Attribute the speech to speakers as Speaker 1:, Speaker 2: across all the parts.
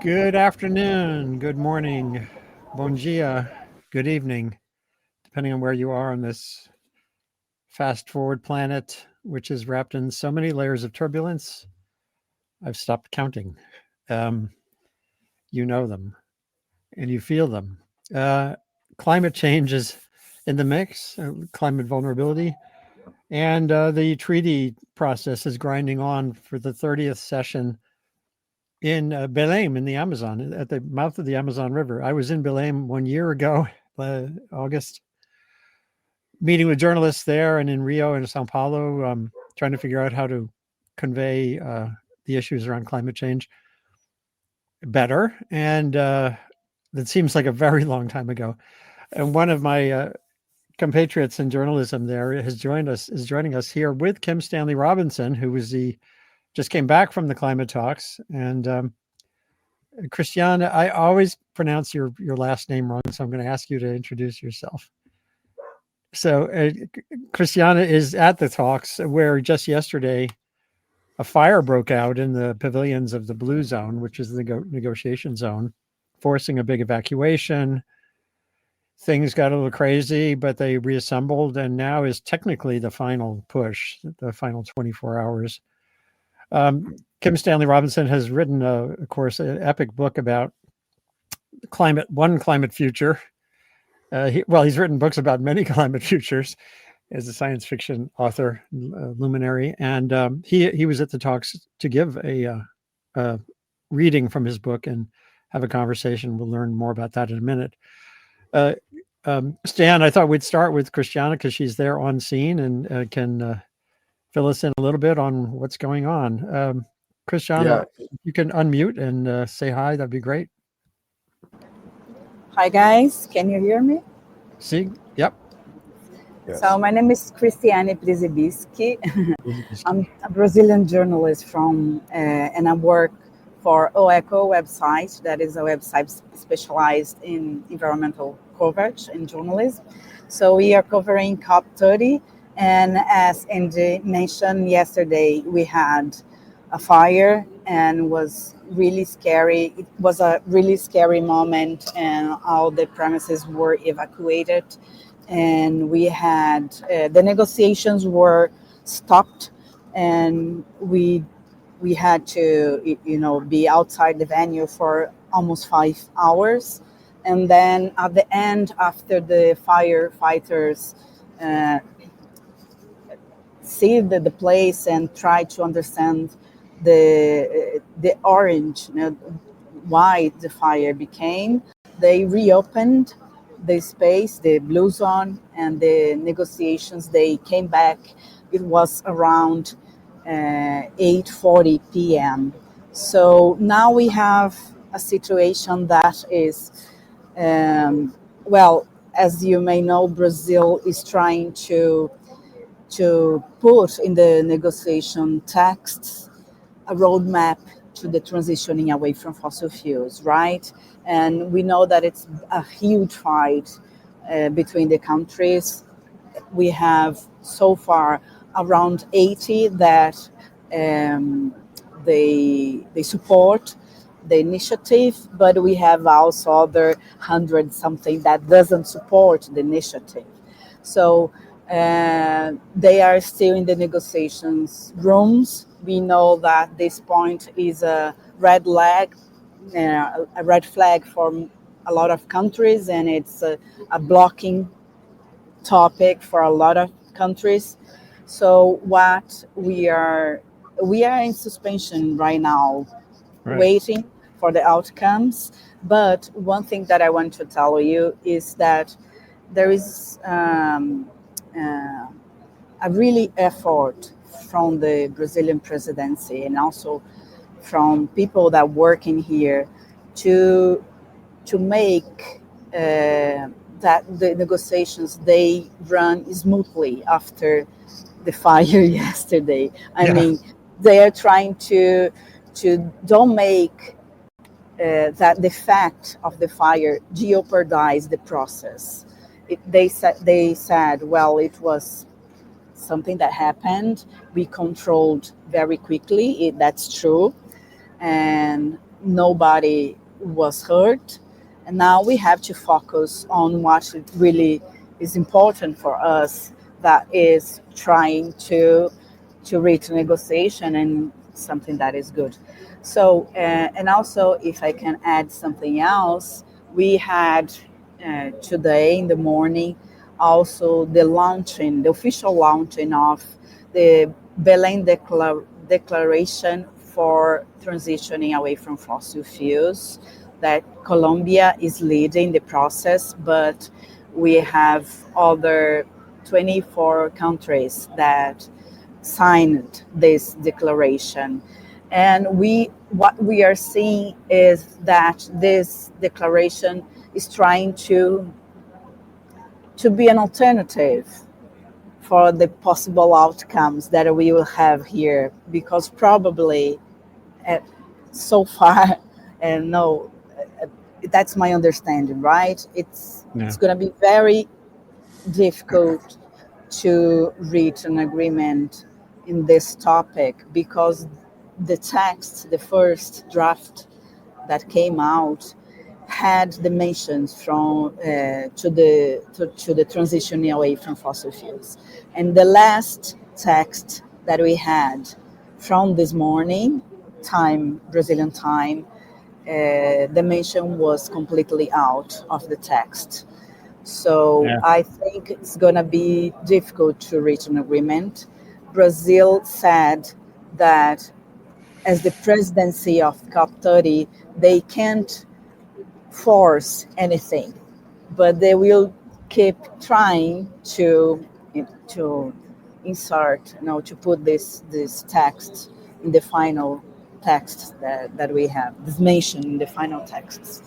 Speaker 1: Good afternoon, good morning, bon dia, good evening, depending on where you are on this fast forward planet, which is wrapped in so many layers of turbulence. I've stopped counting. Um, you know them and you feel them. Uh, Climate change is in the mix, climate vulnerability, and the treaty process is grinding on for the 30th session in Belém in the Amazon, at the mouth of the Amazon River. I was in Belém 1 year ago, August, meeting with journalists there, and in Rio and Sao Paulo, trying to figure out how to convey the issues around climate change better. And that seems like a very long time ago. And one of my compatriots in journalism there is joining us here with Kim Stanley Robinson, who was just came back from the climate talks. And Christiane, I always pronounce your last name wrong, so I'm going to ask you to introduce yourself. So Christiane is at the talks where just yesterday a fire broke out in the pavilions of the Blue Zone, which is the negotiation zone, forcing a big evacuation. Things got a little crazy, but they reassembled, and now is technically the final push, the final 24 hours. Kim Stanley Robinson has written, of course, an epic book about climate future. He's written books about many climate futures as a science fiction author, luminary, and he was at the talks to give a reading from his book and have a conversation. We'll learn more about that in a minute. Stan, I thought we'd start with Christiane because she's there on scene and can fill us in a little bit on what's going on. Christiane, you can unmute and say hi. That'd be great.
Speaker 2: Hi guys, can you hear me?
Speaker 1: See? Yep.
Speaker 2: Yes. So my name is Christiane Przybisky. I'm a Brazilian journalist and I work for OECO website. That is a website specialized in environmental coverage and journalism. So we are covering COP30, and as Andy mentioned yesterday, we had a fire and was really scary. It was a really scary moment, and all the premises were evacuated, and we had the negotiations were stopped, and we had to be outside the venue for almost 5 hours, and then at the end, after the firefighters see the place and try to understand the orange, why the fire became, they reopened the space, the Blue Zone, and the negotiations. They came back. It was around 8:40 p.m. So now we have a situation that is, as you may know, Brazil is trying to put in the negotiation texts a roadmap to the transitioning away from fossil fuels, right? And we know that it's a huge fight between the countries. We have so far around 80 that they support the initiative, but we have also other 100 something that doesn't support the initiative. So they are still in the negotiations rooms. We know that this point is a red flag for a lot of countries, and it's a blocking topic for a lot of countries. So what we are in suspension right now, waiting for the outcomes. But one thing that I want to tell you is that there is a really effort from the Brazilian presidency and also from people that work in here to make that the negotiations, they run smoothly after the fire yesterday. I mean, they are trying to don't make that the fact of the fire jeopardize the process. They said, well, it was something that happened. We controlled very quickly. That's true. And nobody was hurt. And now we have to focus on what really is important for us, that is trying to reach negotiation and something that is good. So, and also, if I can add something else, we had today in the morning also the official launching of the Belém Declaration for transitioning away from fossil fuels, that Colombia is leading the process, but we have other 24 countries that signed this declaration. And what we are seeing is that this declaration is trying to be an alternative for the possible outcomes that we will have here, because probably so far, and no, that's my understanding, right? It's going to be very difficult to reach an agreement in this topic, because the text, the first draft that came out, had dimensions from to the transitioning away from fossil fuels, and the last text that we had from this morning, Brazilian time, the mention was completely out of the text. So I think it's going to be difficult to reach an agreement. Brazil said that as the presidency of COP30, they can't force anything, but they will keep trying to insert, to put this text in the final text that we have, this mention in the final texts.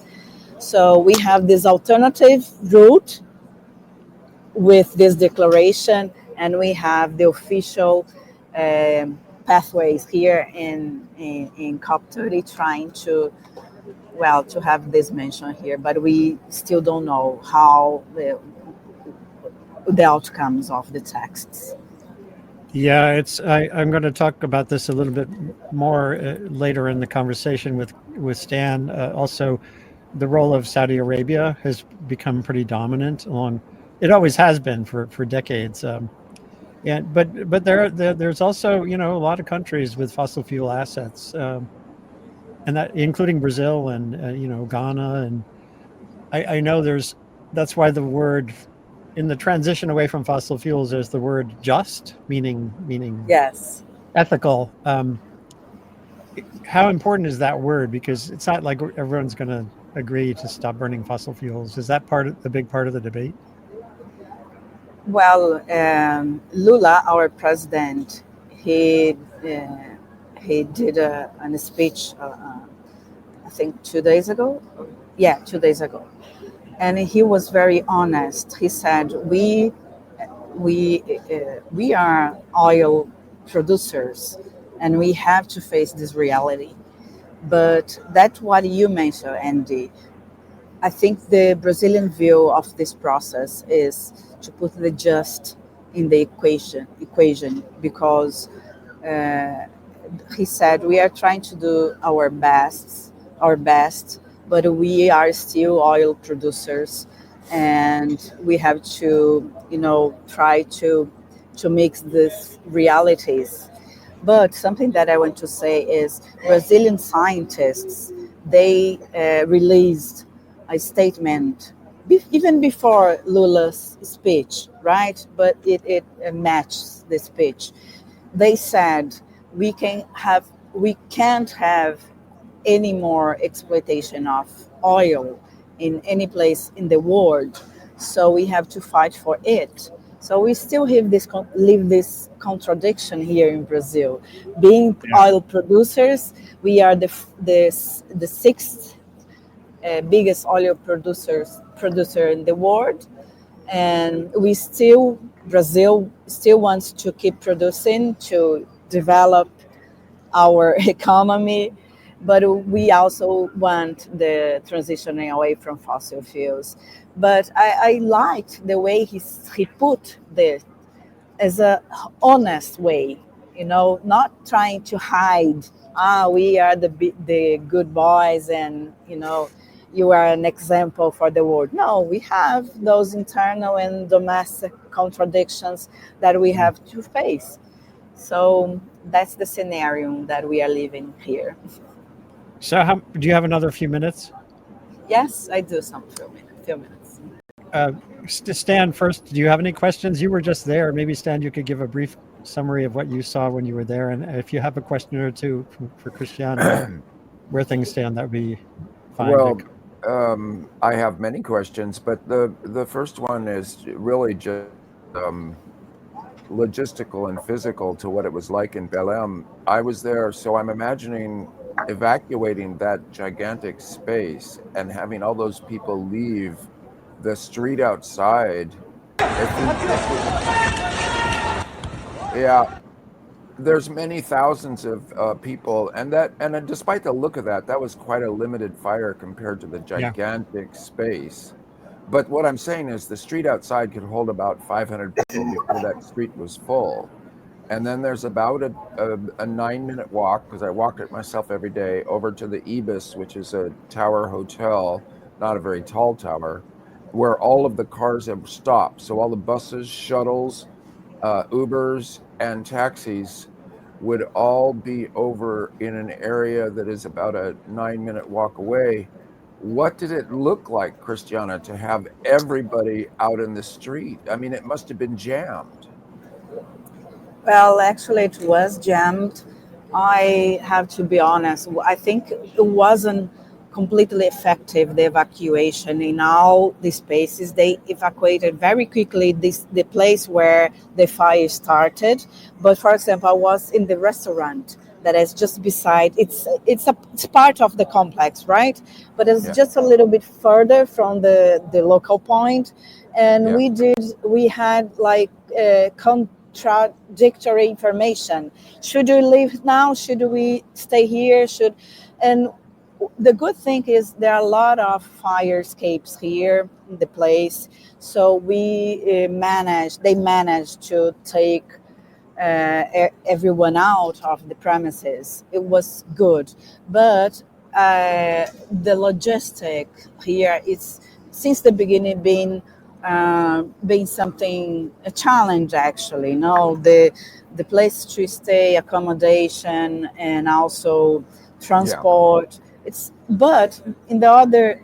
Speaker 2: So we have this alternative route with this declaration, and we have the official pathways here in COP30 trying to have this mention here, but we still don't know how the outcomes of the texts.
Speaker 1: Yeah, I'm going to talk about this a little bit more later in the conversation with Stan. Also, the role of Saudi Arabia has become pretty dominant it always has been for decades. But there's also, a lot of countries with fossil fuel assets, and that including Brazil and Ghana, and I know that's why the word in the transition away from fossil fuels, there's the word just, meaning
Speaker 2: Yes.
Speaker 1: ethical. How important is that word? Because it's not like everyone's going to agree to stop burning fossil fuels. Is that a big part of the debate?
Speaker 2: Well, Lula, our president, he did a speech, I think 2 days ago. Yeah, 2 days ago, and he was very honest. He said, we are oil producers, and we have to face this reality. But that's what you mentioned, Andy. I think the Brazilian view of this process is to put the just in the equation, because he said we are trying to do our best, but we are still oil producers, and we have to, try to mix these realities. But something that I want to say is Brazilian scientists, they released a statement even before Lula's speech, right? But it matches the speech. They said we can't have any more exploitation of oil in any place in the world, so we have to fight for it. So we still have this contradiction here in Brazil. Being oil producers, we are the sixth biggest oil producer in the world, and Brazil still wants to keep producing to develop our economy, but we also want the transitioning away from fossil fuels. But I liked the way he put this as a honest way. not trying to hide, we are the good boys, and you are an example for the world. No, we have those internal and domestic contradictions that we have to face. So that's the scenario that we are living here.
Speaker 1: So, do you have another few minutes?
Speaker 2: Yes, I do some few minutes.
Speaker 1: Uh, Stan, first, do you have any questions? You were just there. Maybe, Stan, you could give a brief summary of what you saw when you were there. And if you have a question or two for Christiana, where things stand, that would be fine.
Speaker 3: Well, I have many questions, but the first one is really just logistical and physical to what it was like in Belém. I was there, so I'm imagining evacuating that gigantic space and having all those people leave the street outside. Yeah, there's many thousands of people, and despite the look of that was quite a limited fire compared to the gigantic space. But what I'm saying is the street outside could hold about 500 people before that street was full. And then there's about a 9-minute walk, because I walk it myself every day, over to the Ibis, which is a tower hotel, not a very tall tower, where all of the cars have stopped. So all the buses, shuttles, Ubers, and taxis would all be over in an area that is about a 9-minute walk away. What did it look like, Christiana, to have everybody out in the street? I mean, it must have been jammed.
Speaker 2: Well, actually, it was jammed. I have to be honest. I think it wasn't completely effective, the evacuation in all the spaces. They evacuated very quickly the place where the fire started. But for example, I was in the restaurant that is just beside. It's part of the complex, right? But it's just a little bit further from the local point, and we had like contradictory information. Should we leave now? Should we stay here? And the good thing is there are a lot of fire escapes here in the place, so they managed to take everyone out of the premises. It was good, but the logistic here is since the beginning been something a challenge actually. The place to stay, accommodation, and also transport. But in the other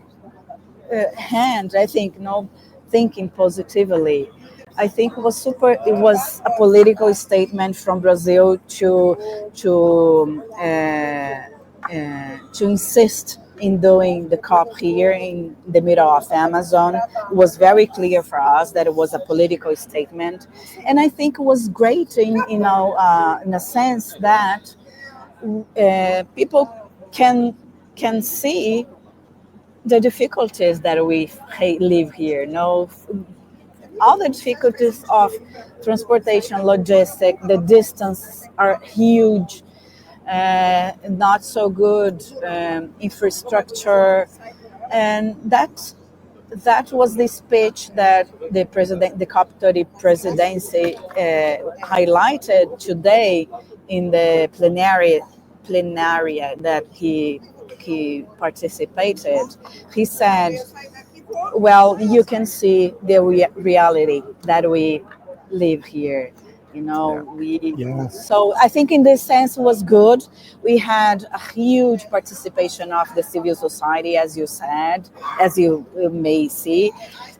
Speaker 2: hand, I think thinking positively, I think it was a political statement from Brazil to insist in doing the COP here in the middle of Amazon. It was very clear for us that it was a political statement, and I think it was great in a sense that people can see the difficulties that we live here. All the difficulties of transportation, logistics, the distances are huge, not so good infrastructure, and that was the speech that the COP30 presidency highlighted today in the plenary that he participated. He said, well, you can see the reality that we live here. So I think in this sense was good. We had a huge participation of the civil society, as you said, as you may see,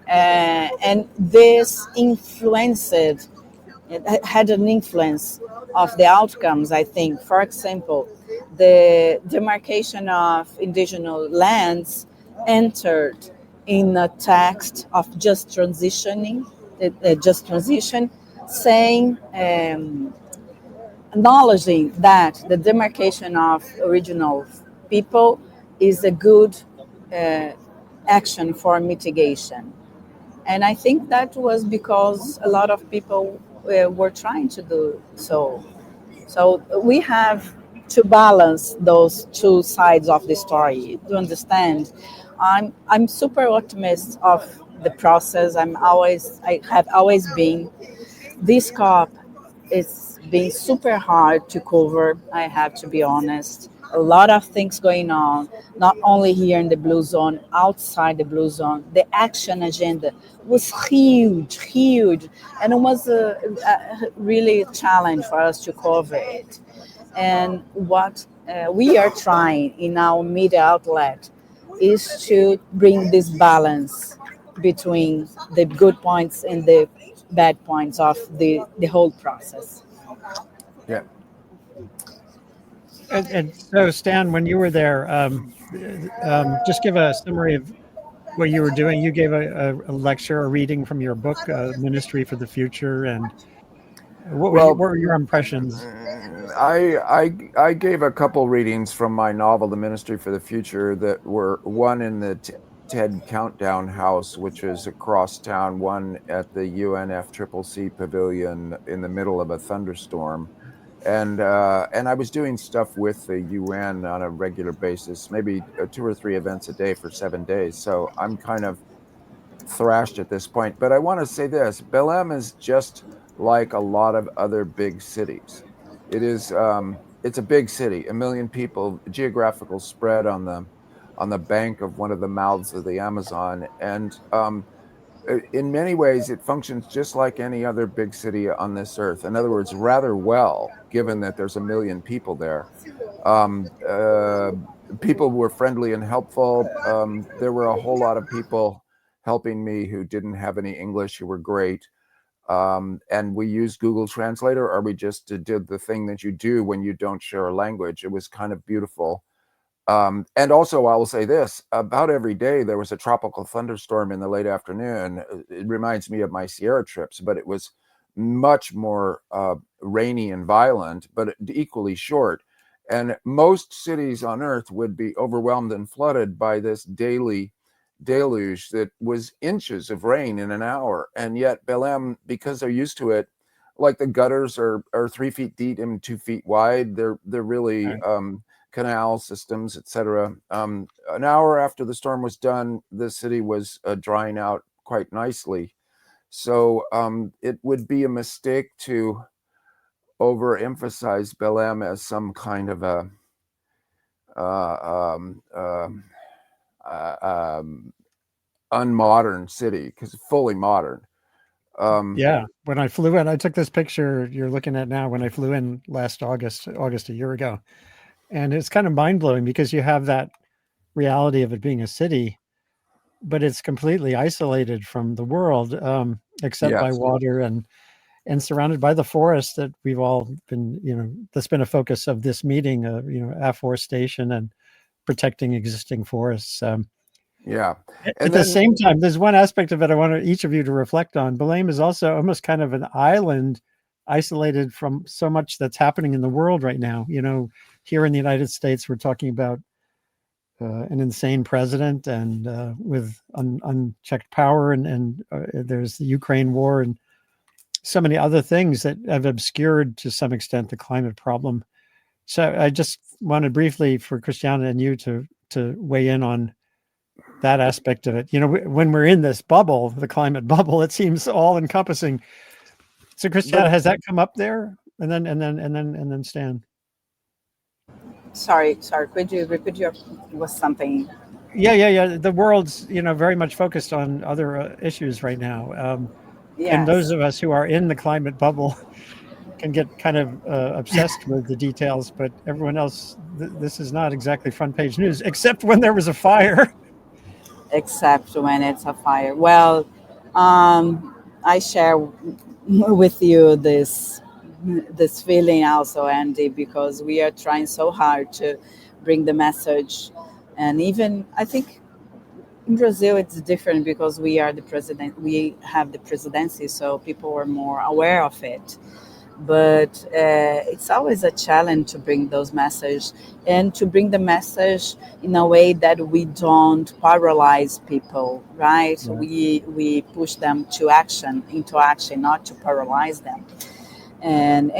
Speaker 2: and this had an influence of the outcomes, I think. For example, the demarcation of indigenous lands entered in a text of just transition, saying, acknowledging that the demarcation of original people is a good action for mitigation. And I think that was because a lot of people were trying to do so. So we have to balance those two sides of the story to understand. I'm super optimist of the process. I have always been. This COP is It's been super hard to cover, I have to be honest. A lot of things going on, not only here in the Blue Zone, outside the Blue Zone. The action agenda was huge, huge, and it was a really a challenge for us to cover it. And what we are trying in our media outlet is to bring this balance between the good points and the bad points of the whole process.
Speaker 3: Yeah.
Speaker 1: And so, Stan, when you were there, just give a summary of what you were doing. You gave a lecture, a reading from your book, Ministry for the Future, and
Speaker 3: Well,
Speaker 1: what were your impressions?
Speaker 3: I gave a couple readings from my novel, The Ministry for the Future, that were one in the TED Countdown House, which is across town, one at the UNFCCC Pavilion in the middle of a thunderstorm. And I was doing stuff with the UN on a regular basis, maybe 2 or 3 events a day for 7 days. So I'm kind of thrashed at this point. But I want to say this: Belém is just like a lot of other big cities. It is it's a big city, 1 million people, geographical spread on the bank of one of the mouths of the Amazon, and in many ways it functions just like any other big city on this earth. In other words, rather well, given that there's 1 million people there. Um, uh, People were friendly and helpful. There were a whole lot of people helping me who didn't have any English, who were great. And we used Google Translator, or we just did the thing that you do when you don't share a language. It was kind of beautiful. And also, I will say this: about every day there was a tropical thunderstorm in the late afternoon. It reminds me of my Sierra trips, but it was much more rainy and violent, but equally short. And most cities on Earth would be overwhelmed and flooded by this daily deluge that was inches of rain in an hour. And yet Belém, because they're used to it, like the gutters are 3 feet deep and 2 feet wide. They're really canal systems, etc. An hour after the storm was done, the city was drying out quite nicely. So it would be a mistake to overemphasize Belém as some kind of a unmodern city, because it's fully modern.
Speaker 1: Yeah, when I flew in, I took this picture you're looking at now. When I flew in last August a year ago, and it's kind of mind blowing because you have that reality of it being a city, but it's completely isolated from the world, except by
Speaker 3: Yes.
Speaker 1: water and surrounded by the forest that we've all been, that's been a focus of this meeting, afforestation and protecting existing forests.
Speaker 3: Yeah.
Speaker 1: At the same time, there's one aspect of it I want each of you to reflect on. Belém is also almost kind of an island, isolated from so much that's happening in the world right now. Here in the United States, we're talking about an insane president and with unchecked power, and there's the Ukraine war and so many other things that have obscured to some extent the climate problem. So I just wanted briefly for Christiana and you to weigh in on that aspect of it. When we're in this bubble, the climate bubble, it seems all encompassing. So Christiana, has that come up there? And then Stan.
Speaker 2: Sorry. Could you repeat was something?
Speaker 1: Yeah. The world's very much focused on other issues right now.
Speaker 2: Yes.
Speaker 1: And those of us who are in the climate bubble can get kind of obsessed with the details, but everyone else, this is not exactly front page news, except when there was a fire.
Speaker 2: Except when it's a fire. Well, I share with you this feeling also, Andy, because we are trying so hard to bring the message. And even I think in Brazil it's different because we have the presidency, so people are more aware of it. But it's always a challenge to bring those messages, and to bring the message in a way that we don't paralyze people, right? We push them into action, not to paralyze them. And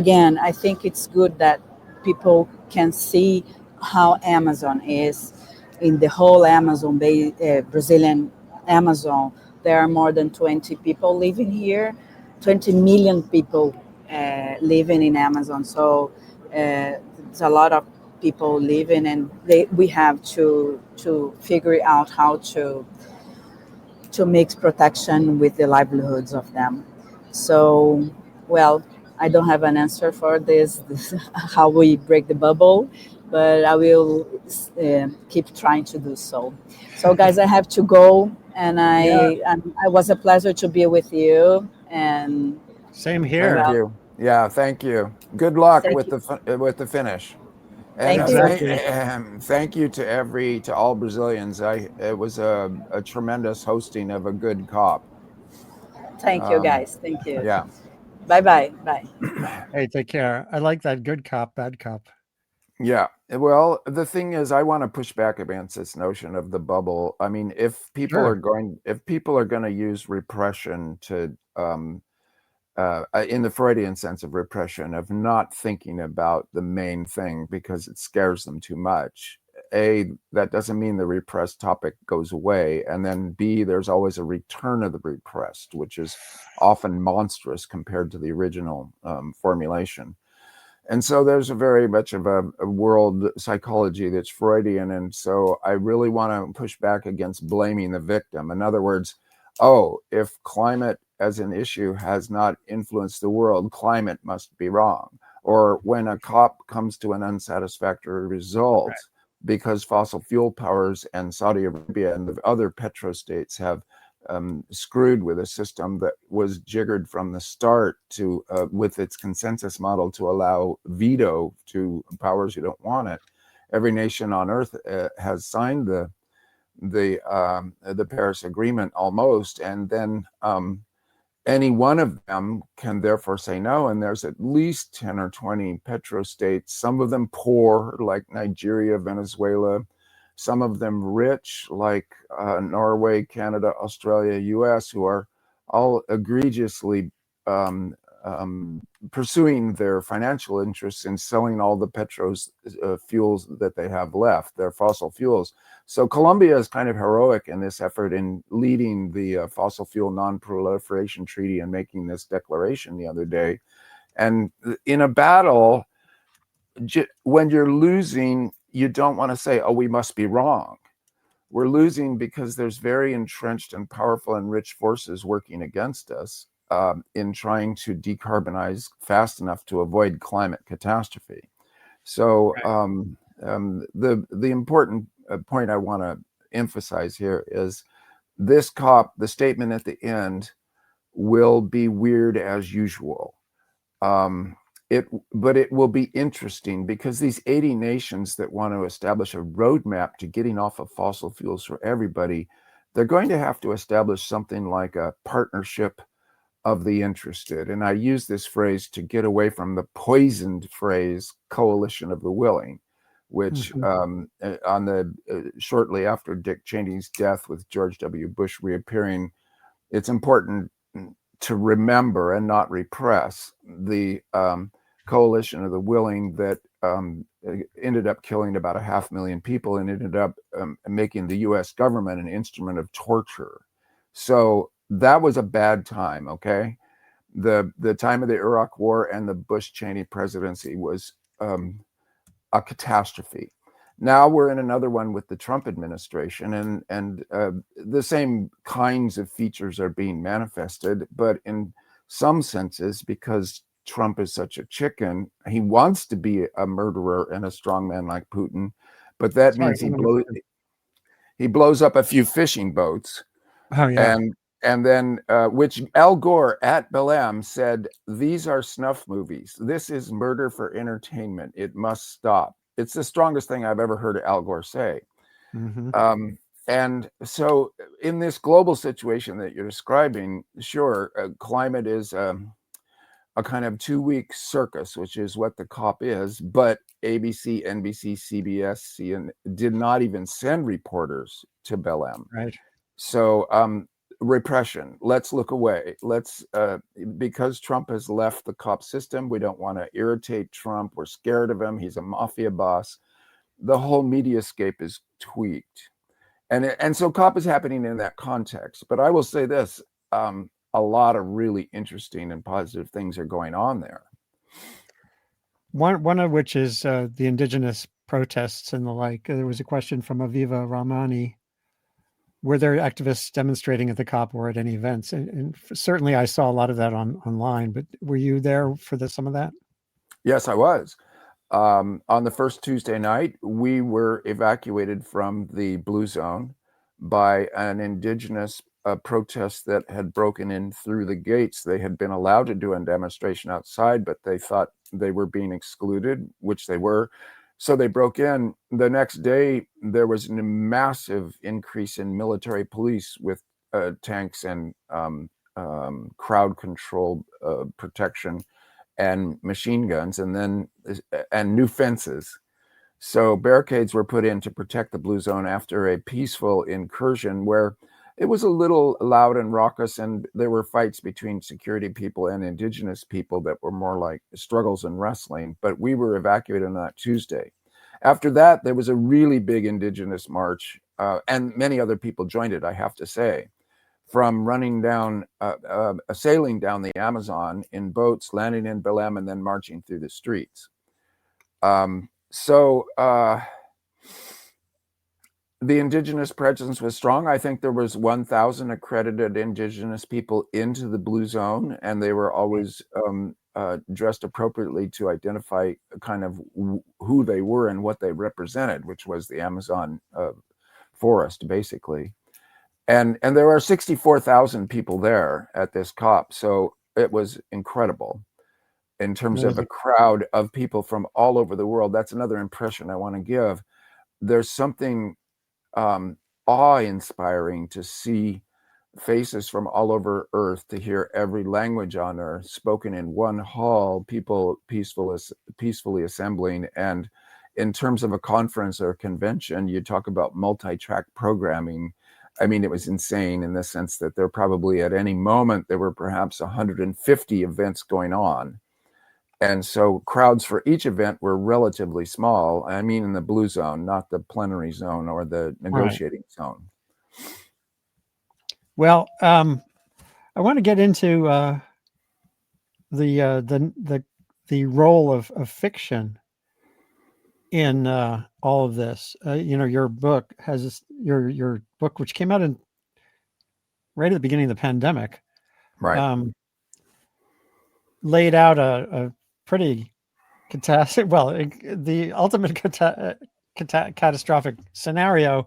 Speaker 2: again, I think it's good that people can see how Amazon is in the whole Brazilian Amazon. There are more than 20 people living here. 20 million people living in Amazon. So there's a lot of people living, and we have to figure out how to mix protection with the livelihoods of them. So, well, I don't have an answer for this how we break the bubble, but I will keep trying to do so. So, guys, I have to go, and I was a pleasure to be with you. And
Speaker 1: Same here.
Speaker 3: Thank you. Yeah, thank you. Good luck
Speaker 2: Thank
Speaker 3: with
Speaker 2: you.
Speaker 3: the finish. And
Speaker 2: Thank you.
Speaker 1: Exactly.
Speaker 3: thank you to all Brazilians. It was a tremendous hosting of a good COP.
Speaker 2: Thank you, guys. Thank you.
Speaker 3: Yeah.
Speaker 2: Bye.
Speaker 1: Hey, take care. I like that good cop, bad cop.
Speaker 3: Yeah. Well, the thing is, I want to push back against this notion of the bubble. I mean, if people
Speaker 1: Sure.
Speaker 3: are going to use repression to in the Freudian sense of repression, of not thinking about the main thing because it scares them too much. A, that doesn't mean the repressed topic goes away. And then B, there's always a return of the repressed, which is often monstrous compared to the original formulation. And so there's a very much of a world psychology that's Freudian. And so I really want to push back against blaming the victim. In other words, oh, if climate as an issue has not influenced the world, climate must be wrong. Or when a COP comes to an unsatisfactory result,
Speaker 1: Right.
Speaker 3: because fossil fuel powers and Saudi Arabia and the other petrostates have screwed with a system that was jiggered from the start to with its consensus model to allow veto to powers who don't want it. Every nation on Earth has signed the Paris Agreement almost, and then any one of them can therefore say no. And there's at least 10 or 20 petrostates, some of them poor, like Nigeria, Venezuela, some of them rich, like Norway, Canada, Australia, US, who are all egregiously pursuing their financial interests in selling all the fuels that they have left, their fossil fuels. So Colombia is kind of heroic in this effort in leading the fossil fuel non-proliferation treaty and making this declaration the other day. And in a battle, when you're losing, you don't want to say, oh, we must be wrong. We're losing because there's very entrenched and powerful and rich forces working against us in trying to decarbonize fast enough to avoid climate catastrophe. So the important point I want to emphasize here is this COP, the statement at the end, will be weird as usual. But it will be interesting because these 80 nations that want to establish a roadmap to getting off of fossil fuels for everybody, they're going to have to establish something like a partnership of the interested. And I use this phrase to get away from the poisoned phrase coalition of the willing, which shortly after Dick Cheney's death with George W. Bush reappearing, it's important to remember and not repress the coalition of the willing that ended up killing about 500,000 people and ended up making the US government an instrument of torture. So that was a bad time, okay? The time of the Iraq War and the Bush-Cheney presidency was a catastrophe. Now we're in another one with the Trump administration, and the same kinds of features are being manifested, but in some senses, because Trump is such a chicken, he wants to be a murderer and a strongman like Putin, but that means he blows up a few fishing boats.
Speaker 1: Oh, yeah.
Speaker 3: And then, which Al Gore at Belém said, these are snuff movies. This is murder for entertainment. It must stop. It's the strongest thing I've ever heard Al Gore say. And so in this global situation that you're describing, sure, climate is a kind of 2-week circus, which is what the COP is, but ABC, NBC, CBS did not even send reporters to Belém.
Speaker 1: Right.
Speaker 3: So repression, let's look away. Because Trump has left the COP system, we don't want to irritate Trump. We're scared of him. He's a mafia boss. The whole mediascape is tweaked. And so COP is happening in that context. But I will say this, a lot of really interesting and positive things are going on there.
Speaker 1: One of which is the indigenous protests and the like. There was a question from Aviva Ramani. Were there activists demonstrating at the COP or at any events? And certainly I saw a lot of that online, but were you there for some of that?
Speaker 3: Yes, I was. On the first Tuesday night, we were evacuated from the Blue Zone by an indigenous protest that had broken in through the gates. They had been allowed to do a demonstration outside, but they thought they were being excluded, which they were. So they broke in. The next day, there was a massive increase in military police with tanks and crowd control protection and machine guns, and new fences. So barricades were put in to protect the Blue Zone after a peaceful incursion where it was a little loud and raucous, and there were fights between security people and indigenous people that were more like struggles and wrestling. But we were evacuated on that Tuesday. After that, there was a really big indigenous march, and many other people joined it, I have to say, from running down, sailing down the Amazon in boats, landing in Belém, and then marching through the streets. The indigenous presence was strong. I think there was 1,000 accredited indigenous people into the Blue Zone, and they were always dressed appropriately to identify kind of who they were and what they represented, which was the Amazon forest, basically. And there are 64,000 people there at this COP, so it was incredible in terms of a crowd of people from all over the world. That's another impression I want to give. There's something awe-inspiring to see faces from all over Earth, to hear every language on Earth spoken in one hall, people peacefully assembling. And in terms of a conference or a convention, you talk about multi-track programming. I mean, it was insane in the sense that there probably at any moment, there were perhaps 150 events going on. And so crowds for each event were relatively small. I mean, in the Blue Zone, not the plenary zone or the negotiating zone.
Speaker 1: Well, I want to get into the role of fiction in all of this. Your book has your book, which came out right at the beginning of the pandemic,
Speaker 3: right?
Speaker 1: Laid out a pretty catastrophic, the ultimate catastrophic scenario.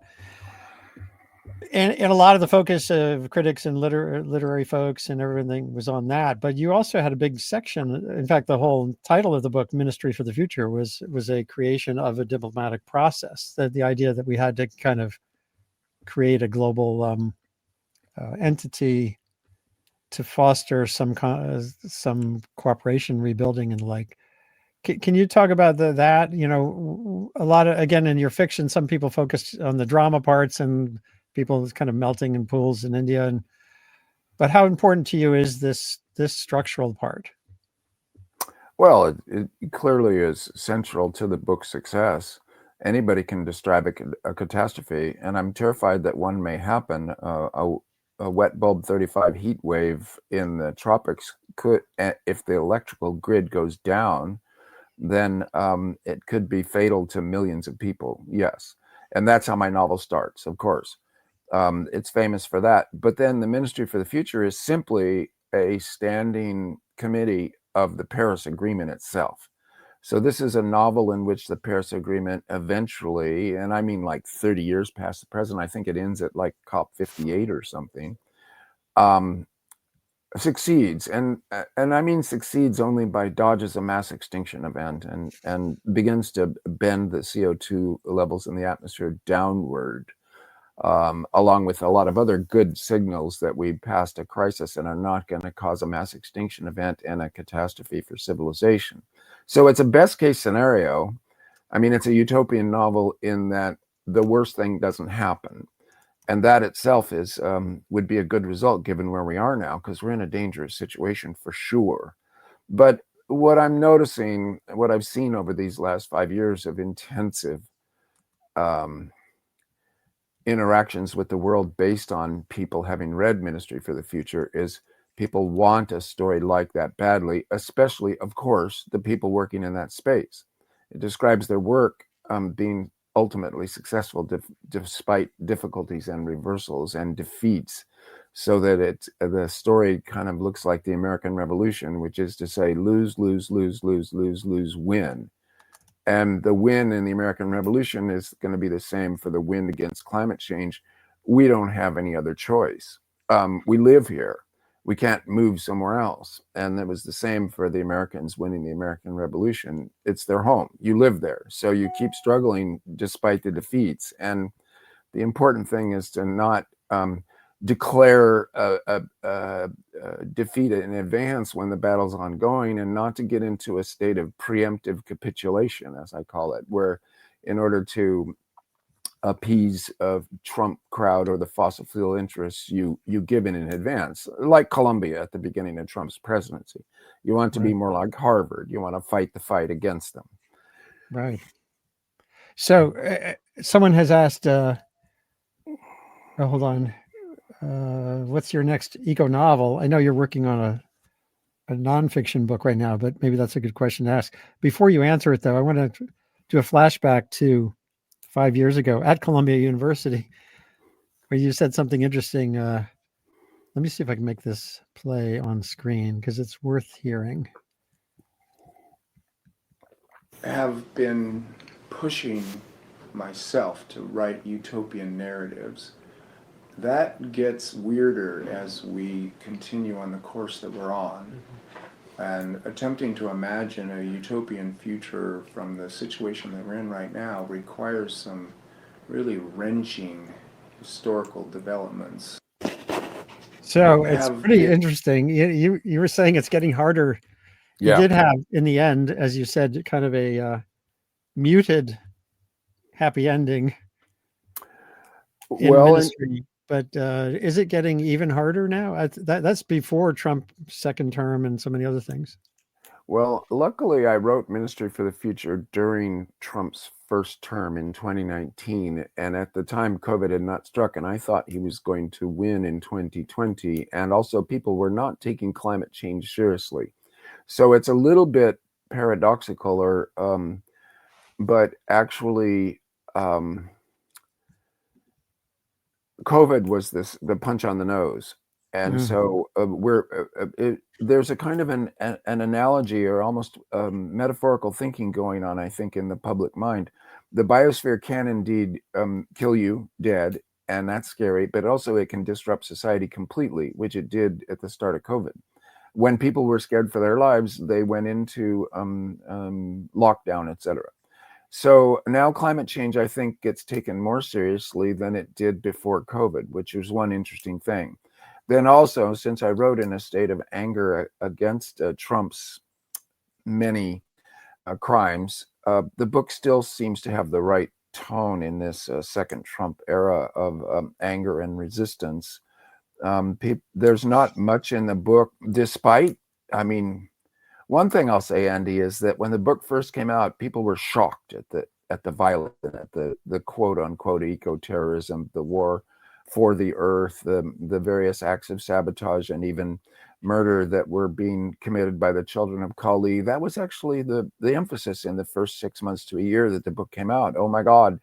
Speaker 1: And a lot of the focus of critics and literary folks and everything was on that. But you also had a big section. In fact, the whole title of the book, Ministry for the Future, was a creation of a diplomatic process. The idea that we had to kind of create a global entity to foster some cooperation, rebuilding, and like. Can you talk about that? A lot of, again, in your fiction, some people focused on the drama parts and people kind of melting in pools in India. But how important to you is this structural part?
Speaker 3: Well, it clearly is central to the book's success. Anybody can describe a catastrophe, and I'm terrified that one may happen. A wet bulb 35 heat wave in the tropics could, if the electrical grid goes down, then it could be fatal to millions of people. Yes. And that's how my novel starts, of course. It's famous for that. But then the Ministry for the Future is simply a standing committee of the Paris Agreement itself. So this is a novel in which the Paris Agreement eventually, and I mean like 30 years past the present, I think it ends at like COP58 or something, succeeds. And I mean succeeds only by dodges a mass extinction event and begins to bend the CO2 levels in the atmosphere downward. Along with a lot of other good signals that we passed a crisis and are not going to cause a mass extinction event and a catastrophe for civilization. So it's a best case scenario. I mean, it's a utopian novel in that the worst thing doesn't happen. And that itself is would be a good result given where we are now, because we're in a dangerous situation for sure. But what I'm noticing, what I've seen over these last 5 years of intensive interactions with the world based on people having read Ministry for the Future is People want a story like that badly, especially, of course, the people working in that space. It describes their work being ultimately successful despite difficulties and reversals and defeats, so that the story kind of looks like the American Revolution, which is to say lose, lose, lose, lose, lose, lose, win. And the win in the American Revolution is going to be the same for the win against climate change. We don't have any other choice. We live here. We can't move somewhere else. And it was the same for the Americans winning the American Revolution. It's their home. You live there. So you keep struggling despite the defeats. And the important thing is to not declare a defeat in advance when the battle's ongoing, and not to get into a state of preemptive capitulation, as I call it, where in order to appease a Trump crowd or the fossil fuel interests, you give in advance, like Colombia at the beginning of Trump's presidency. You want to be more like Harvard. You want to fight the fight against them.
Speaker 1: Right. So someone has asked, hold on, what's your next eco novel? I know you're working on a nonfiction book right now, but maybe that's a good question to ask. Before you answer it, though, I want to do a flashback to 5 years ago at Columbia University, where you said something interesting. Let me see if I can make this play on screen, because it's worth hearing.
Speaker 4: I have been pushing myself to write utopian narratives. That gets weirder as we continue on the course that we're on. And attempting to imagine a utopian future from the situation that we're in right now requires some really wrenching historical developments.
Speaker 1: So it's pretty interesting. You were saying it's getting harder. You did have, in the end, as you said, kind of a muted happy ending in ministry. But is it getting even harder now? That's before Trump's second term and so many other things.
Speaker 3: Well, luckily, I wrote Ministry for the Future during Trump's first term in 2019. And at the time, COVID had not struck, and I thought he was going to win in 2020. And also, people were not taking climate change seriously. So it's a little bit paradoxical, but actually, COVID was the punch on the nose. And so there's a kind of an analogy, or almost metaphorical thinking going on, I think, in the public mind. The biosphere can indeed kill you dead, and that's scary, but also it can disrupt society completely, which it did at the start of COVID. When people were scared for their lives, they went into lockdown, etc. So now climate change, I think, gets taken more seriously than it did before COVID, which was one interesting thing. Then also, since I wrote in a state of anger against Trump's many crimes, the book still seems to have the right tone in this second Trump era of anger and resistance. There's not much in the book, despite, one thing I'll say, Andy, is that when the book first came out, people were shocked at the violence, at the quote unquote eco-terrorism, the war for the earth, the various acts of sabotage and even murder that were being committed by the children of Kali. That was actually the emphasis in the first 6 months to a year that the book came out. Oh my God,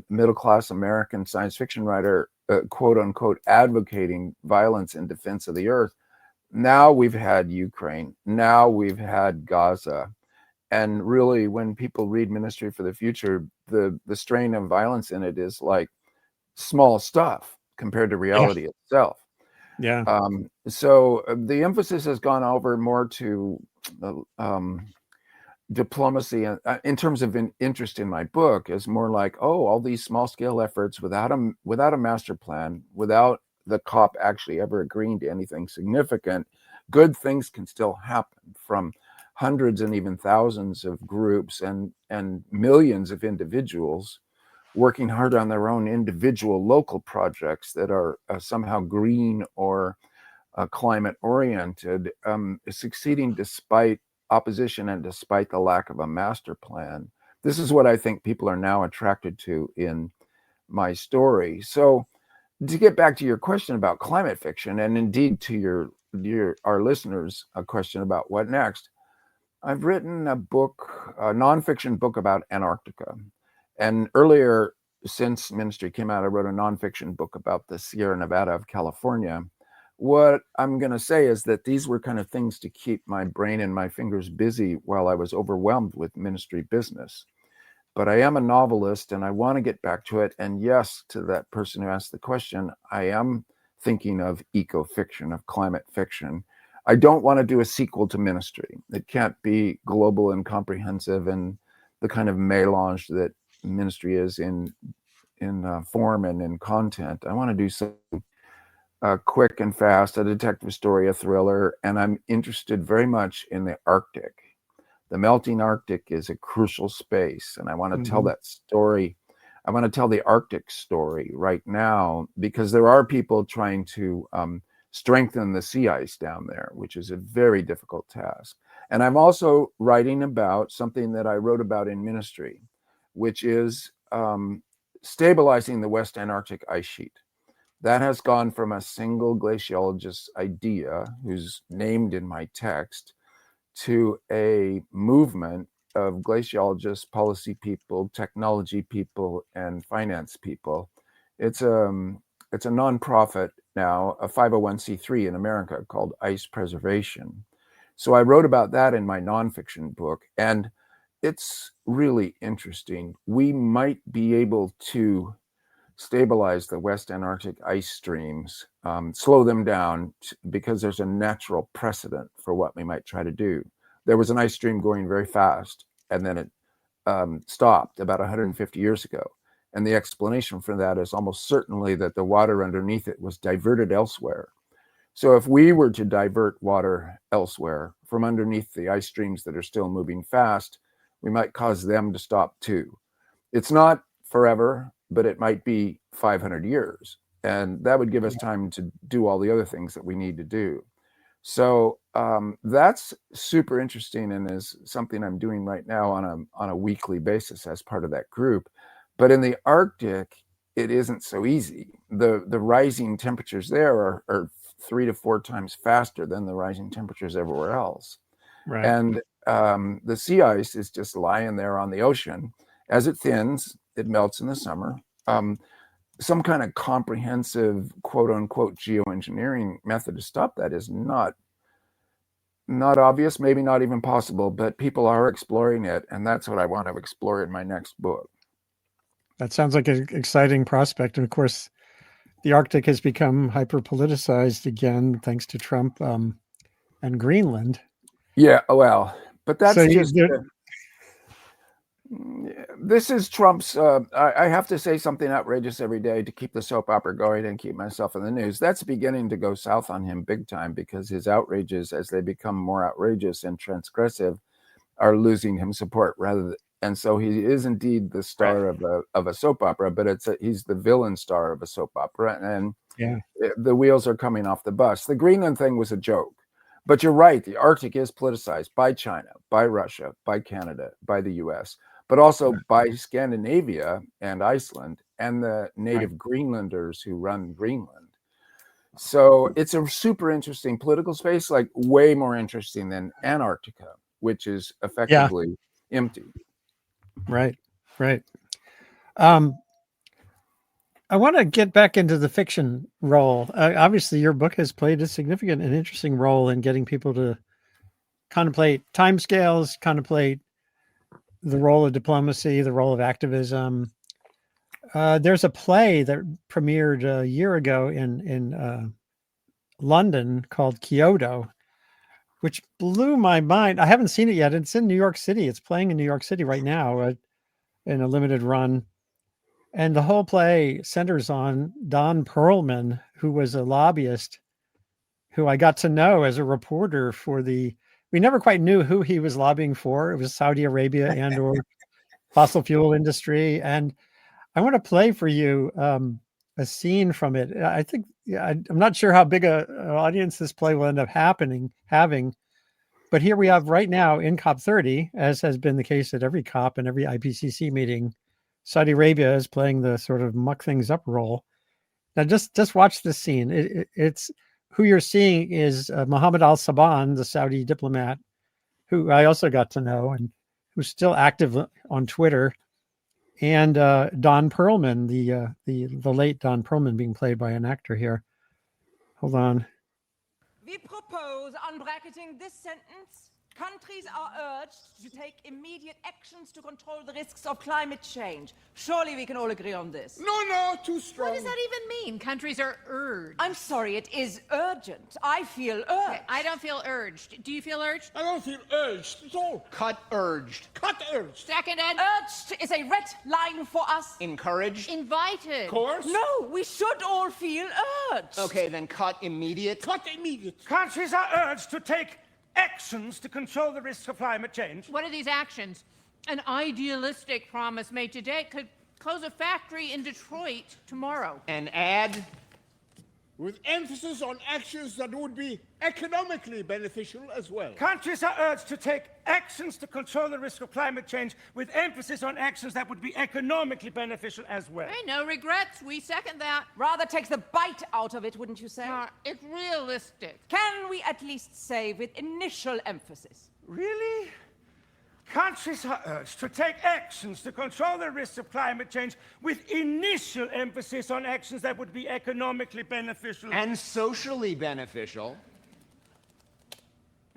Speaker 3: middle-class American science fiction writer, quote unquote, advocating violence in defense of the earth. Now we've had Ukraine. Now we've had Gaza. And really, when people read Ministry for the Future, the strain of violence in it is like small stuff compared to reality itself.
Speaker 1: Yeah.
Speaker 3: So the emphasis has gone over more to diplomacy in terms of interest in my book, is more like, oh, all these small scale efforts without a master plan, without the COP actually ever agreeing to anything significant, good things can still happen from hundreds and even thousands of groups and millions of individuals working hard on their own individual local projects that are somehow green or climate oriented, succeeding despite opposition and despite the lack of a master plan. This is what I think people are now attracted to in my story. So to get back to your question about climate fiction, and indeed to your our listeners a question about what next, I've written a book, a nonfiction book about Antarctica. And earlier, since Ministry came out, I wrote a nonfiction book about the Sierra Nevada of California. What I'm going to say is that these were kind of things to keep my brain and my fingers busy while I was overwhelmed with Ministry business. But I am a novelist and I want to get back to it. And yes, to that person who asked the question, I am thinking of eco-fiction, of climate fiction. I don't want to do a sequel to Ministry. It can't be global and comprehensive and the kind of melange that Ministry is in form and in content. I want to do something quick and fast, a detective story, a thriller, and I'm interested very much in the Arctic. The melting Arctic is a crucial space, and I want to tell that story. I want to tell the Arctic story right now because there are people trying to strengthen the sea ice down there, which is a very difficult task. And I'm also writing about something that I wrote about in Ministry, which is stabilizing the West Antarctic ice sheet. That has gone from a single glaciologist's idea, who's named in my text, to a movement of glaciologists, policy people, technology people, and finance people. It's a nonprofit now, a 501c3 in America called Ice Preservation. So I wrote about that in my nonfiction book, and it's really interesting. We might be able to stabilize the West Antarctic ice streams, slow them down because there's a natural precedent for what we might try to do. There was an ice stream going very fast and then it stopped about 150 years ago. And the explanation for that is almost certainly that the water underneath it was diverted elsewhere. So if we were to divert water elsewhere from underneath the ice streams that are still moving fast, we might cause them to stop too. It's not forever, but it might be 500 years. And that would give us time to do all the other things that we need to do. So that's super interesting and is something I'm doing right now on a weekly basis as part of that group. But in the Arctic, it isn't so easy. The rising temperatures there are 3 to 4 times faster than the rising temperatures everywhere else.
Speaker 1: Right.
Speaker 3: And the sea ice is just lying there on the ocean. As it thins, it melts in the summer. Some kind of comprehensive, quote unquote, geoengineering method to stop that is not obvious, maybe not even possible, but people are exploring it. And that's what I want to explore in my next book.
Speaker 1: That sounds like an exciting prospect. And of course, the Arctic has become hyper politicized again, thanks to Trump and Greenland.
Speaker 3: Yeah, well, but that's
Speaker 1: So
Speaker 3: just... this is Trump's, I have to say something outrageous every day to keep the soap opera going and keep myself in the news. That's beginning to go south on him big time because his outrages, as they become more outrageous and transgressive, are losing him support and so he is indeed the star of a soap opera, but he's the villain star of a soap opera, and the wheels are coming off the bus. The Greenland thing was a joke. But you're right, the Arctic is politicized by China, by Russia, by Canada, by the US, but also by Scandinavia and Iceland and the native Greenlanders who run Greenland. So it's a super interesting political space, like way more interesting than Antarctica, which is effectively empty.
Speaker 1: Right. I want to get back into the fiction role. Obviously, your book has played a significant and interesting role in getting people to contemplate timescales, contemplate the role of diplomacy, the role of activism. There's a play that premiered a year ago in London called Kyoto, which blew my mind. I haven't seen it yet. It's in New York City. It's playing in New York City right now in a limited run. And the whole play centers on Don Perlman, who was a lobbyist who I got to know as a reporter for we never quite knew who he was lobbying for. It was Saudi Arabia and or fossil fuel industry. And I want to play for you a scene from it. I think I'm not sure how big an audience this play will end up having, but here we have right now in COP30, as has been the case at every COP and every IPCC meeting, Saudi Arabia is playing the sort of muck things up role. Now just watch this scene. It's who you're seeing is Mohammed al-Saban, the Saudi diplomat, who I also got to know and who's still active on Twitter, and Don Perlman, the late Don Perlman, being played by an actor here. Hold on.
Speaker 5: We propose unbracketing this sentence. Countries are urged to take immediate actions to control the risks of climate change. Surely we can all agree on this.
Speaker 6: No, too strong.
Speaker 7: What does that even mean? Countries are urged.
Speaker 5: I'm sorry, it is urgent. I feel urged.
Speaker 7: Okay, I don't feel urged. Do you feel urged?
Speaker 6: I don't feel urged at all.
Speaker 8: Cut urged.
Speaker 6: Cut urged.
Speaker 7: Seconded.
Speaker 5: Urged is a red line for us.
Speaker 8: Encouraged.
Speaker 7: Invited.
Speaker 6: Course.
Speaker 5: No, we should all feel urged.
Speaker 8: Okay, then cut immediate.
Speaker 6: Cut immediate.
Speaker 9: Countries are urged to take actions to control the risks of climate change.
Speaker 7: What are these actions? An idealistic promise made today could close a factory in Detroit tomorrow.
Speaker 8: And add.
Speaker 6: With emphasis on actions that would be economically beneficial as well.
Speaker 9: Countries are urged to take actions to control the risk of climate change with emphasis on actions that would be economically beneficial as well.
Speaker 7: Hey, no regrets. We second that.
Speaker 5: Rather takes the bite out of it, wouldn't you say?
Speaker 7: It's realistic.
Speaker 5: Can we at least say with initial emphasis?
Speaker 9: Really? Countries are urged to take actions to control the risks of climate change with initial emphasis on actions that would be economically beneficial.
Speaker 8: And socially beneficial.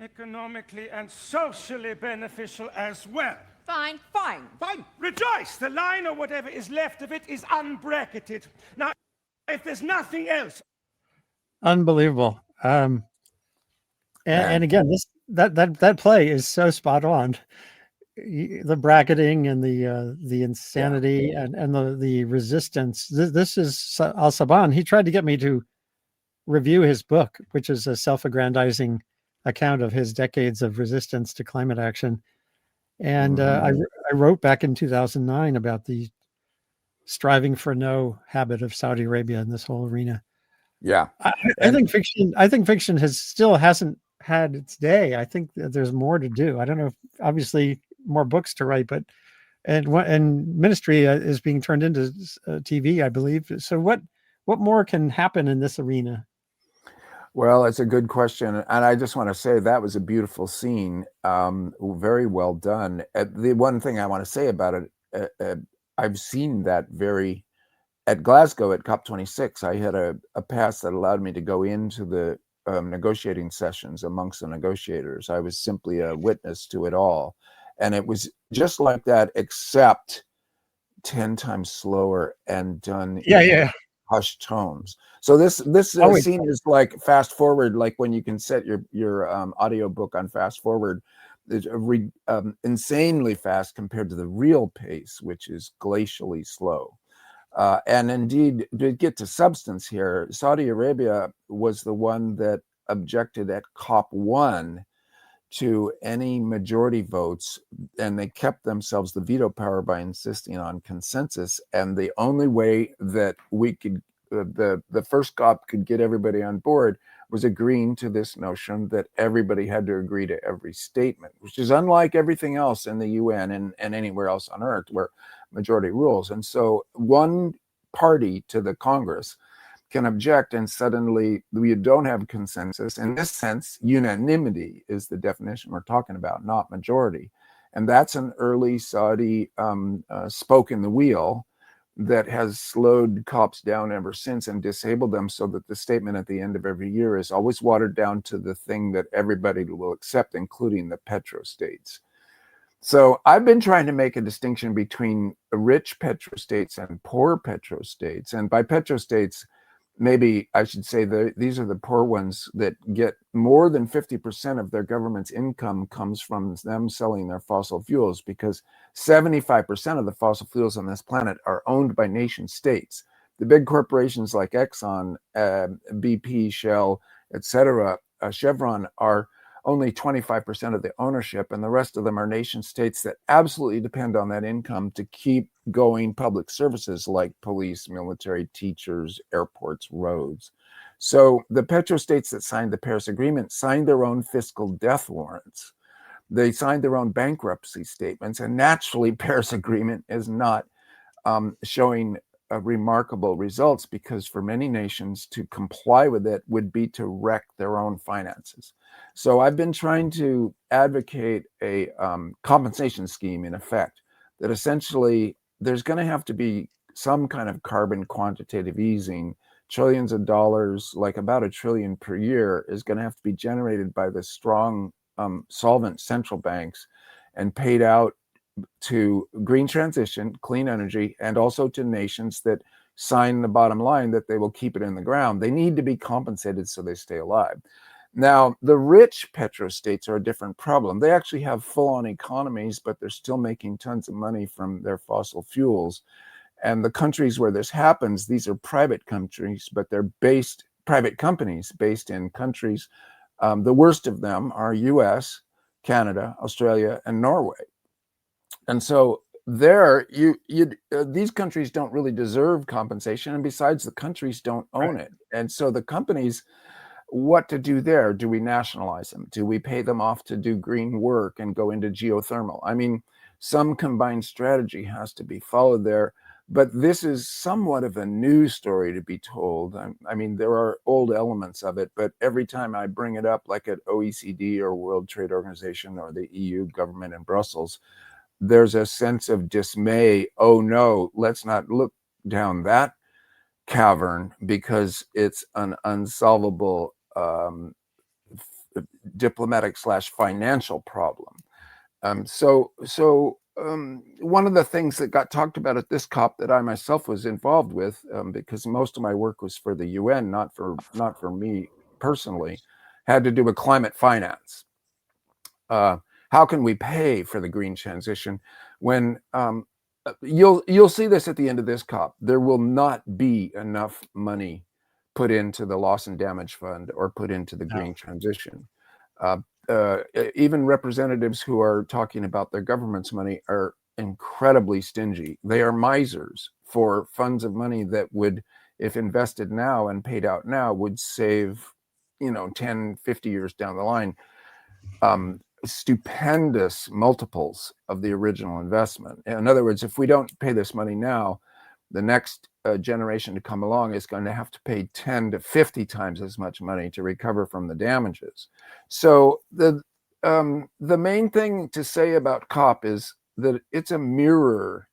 Speaker 9: Economically and socially beneficial as well.
Speaker 7: Fine.
Speaker 5: Fine.
Speaker 6: Fine.
Speaker 9: Rejoice, the line or whatever is left of it is unbracketed. Now, if there's nothing else. Unbelievable. And again, that play is so spot on. The bracketing and the insanity and the resistance. This is al-Saban. He tried to get me to review his book, which is a self-aggrandizing account of his decades of resistance to climate action. And I wrote back in 2009 about the striving for no habit of Saudi Arabia in this whole arena.
Speaker 3: Yeah,
Speaker 9: I think fiction hasn't had its day. I think that there's more to do. I don't know if, obviously, more books to write, but and Ministry is being turned into TV, I believe. So what more can happen in this arena?
Speaker 3: Well, it's a good question, and I just want to say that was a beautiful scene, very well done. The one thing I want to say about it, I've seen that at Glasgow at COP26. I had a pass that allowed me to go into the negotiating sessions amongst the negotiators. I was simply a witness to it all. And it was just like that, except 10 times slower and done in hushed tones. So this scene is like fast forward, like when you can set your audio book on fast forward. It's insanely fast compared to the real pace, which is glacially slow. And indeed, to get to substance here, Saudi Arabia was the one that objected at COP1 to any majority votes, and they kept themselves the veto power by insisting on consensus. And the only way that we could, the first COP could get everybody on board was agreeing to this notion that everybody had to agree to every statement, which is unlike everything else in the UN and anywhere else on earth where majority rules. And so one party to the Congress can object, and suddenly we don't have consensus. In this sense, unanimity is the definition we're talking about, not majority. And that's an early Saudi spoke in the wheel that has slowed COPs down ever since and disabled them, so that the statement at the end of every year is always watered down to the thing that everybody will accept, including the petrostates. So I've been trying to make a distinction between rich petrostates and poor petrostates. And by petrostates, maybe I should say that these are the poor ones that get more than 50% of their government's income comes from them selling their fossil fuels, because 75% of the fossil fuels on this planet are owned by nation states. The big corporations like Exxon, BP, Shell, etc., Chevron are only 25% of the ownership, and the rest of them are nation states that absolutely depend on that income to keep going public services like police, military, teachers, airports, roads. So the petrostates that signed the Paris Agreement signed their own fiscal death warrants. They signed their own bankruptcy statements, and naturally Paris Agreement is not showing remarkable results, because for many nations to comply with it would be to wreck their own finances. So I've been trying to advocate a compensation scheme, in effect, that essentially there's going to have to be some kind of carbon quantitative easing. Trillions of dollars, like about $1 trillion per year, is going to have to be generated by the strong, solvent central banks and paid out to green transition, clean energy, and also to nations that sign the bottom line that they will keep it in the ground. They need to be compensated so they stay alive. Now, the rich petrostates are a different problem. They actually have full-on economies, but they're still making tons of money from their fossil fuels. And the countries where this happens, these are private countries, but they're private companies based in countries. The worst of them are US, Canada, Australia, and Norway. And so there, these countries don't really deserve compensation. And besides, the countries don't own it. And so the companies, what to do there? Do we nationalize them? Do we pay them off to do green work and go into geothermal? I mean, some combined strategy has to be followed there. But this is somewhat of a new story to be told. I mean, there are old elements of it, but every time I bring it up, like at OECD or World Trade Organization or the EU government in Brussels, there's a sense of dismay. Oh no, let's not look down that cavern because it's an unsolvable diplomatic / financial problem. One of the things that got talked about at this COP that I myself was involved with, because most of my work was for the UN, not for me personally, had to do with climate finance. How can we pay for the green transition when you'll see this at the end of this COP? There will not be enough money put into the loss and damage fund or put into the green transition. Even representatives who are talking about their government's money are incredibly stingy. They are misers for funds of money that would, if invested now and paid out now, would save, 10, 50 years down the line, stupendous multiples of the original investment. In other words, if we don't pay this money now, the next generation to come along is going to have to pay 10 to 50 times as much money to recover from the damages. So the main thing to say about COP is that it's a mirror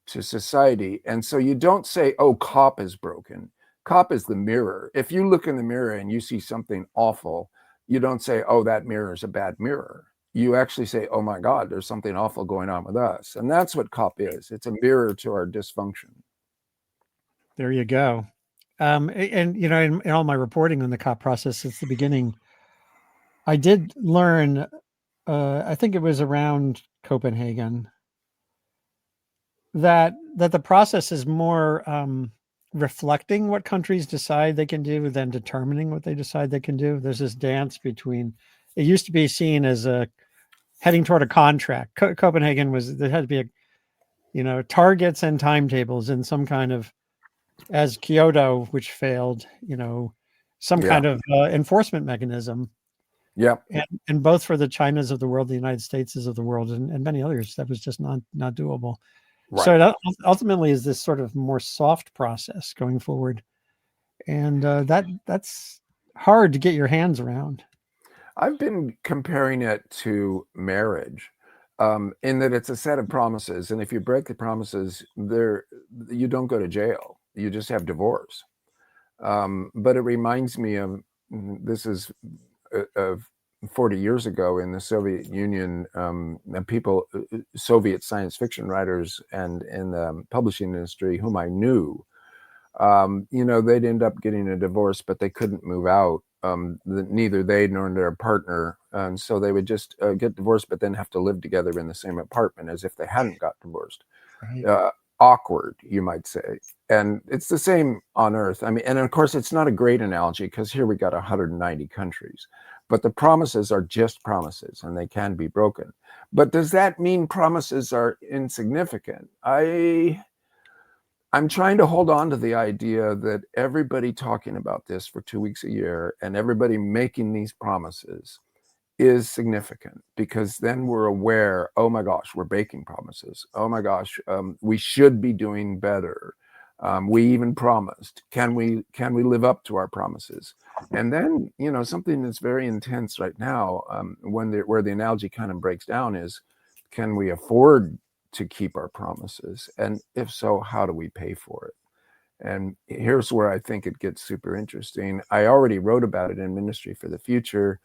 Speaker 3: to society. And so you don't say, oh, COP is broken. COP is the mirror. If you look in the mirror and you see something awful, you don't say, oh, that mirror is a bad mirror. You actually say, oh my God, there's something awful going on with us. And that's what COP is. It's a mirror to our dysfunction.
Speaker 1: There you go. And in all my reporting on the COP process since the beginning, I did learn, I think it was around Copenhagen, that the process is more reflecting what countries decide they can do than determining what they decide they can do. There's this dance between, it used to be seen as heading toward a contract. Copenhagen there had to be targets and timetables in some kind of, as Kyoto, which failed, some kind of enforcement mechanism.
Speaker 3: Yeah.
Speaker 1: And both for the Chinas of the world, the United States of the world, and many others, that was just not doable. Right. So it ultimately is this sort of more soft process going forward. And that's hard to get your hands around.
Speaker 3: I've been comparing it to marriage, in that it's a set of promises. And if you break the promises, you don't go to jail. You just have divorce. But it reminds me of, this is of 40 years ago in the Soviet Union, Soviet science fiction writers and in the publishing industry whom I knew, they'd end up getting a divorce, but they couldn't move out. Neither they nor their partner. And so they would just get divorced, but then have to live together in the same apartment as if they hadn't got divorced. Right. Awkward, you might say. And it's the same on Earth. I mean, and of course, it's not a great analogy because here we got 190 countries, but the promises are just promises and they can be broken. But does that mean promises are insignificant? I'm trying to hold on to the idea that everybody talking about this for 2 weeks a year and everybody making these promises is significant, because then we're aware, oh my gosh, we're breaking promises. Oh my gosh, we should be doing better. We even promised. Can we live up to our promises? And then, something that's very intense right now, where the analogy kind of breaks down is, can we afford to keep our promises? And if so, how do we pay for it? And here's where I think it gets super interesting. I already wrote about it in Ministry for the Future.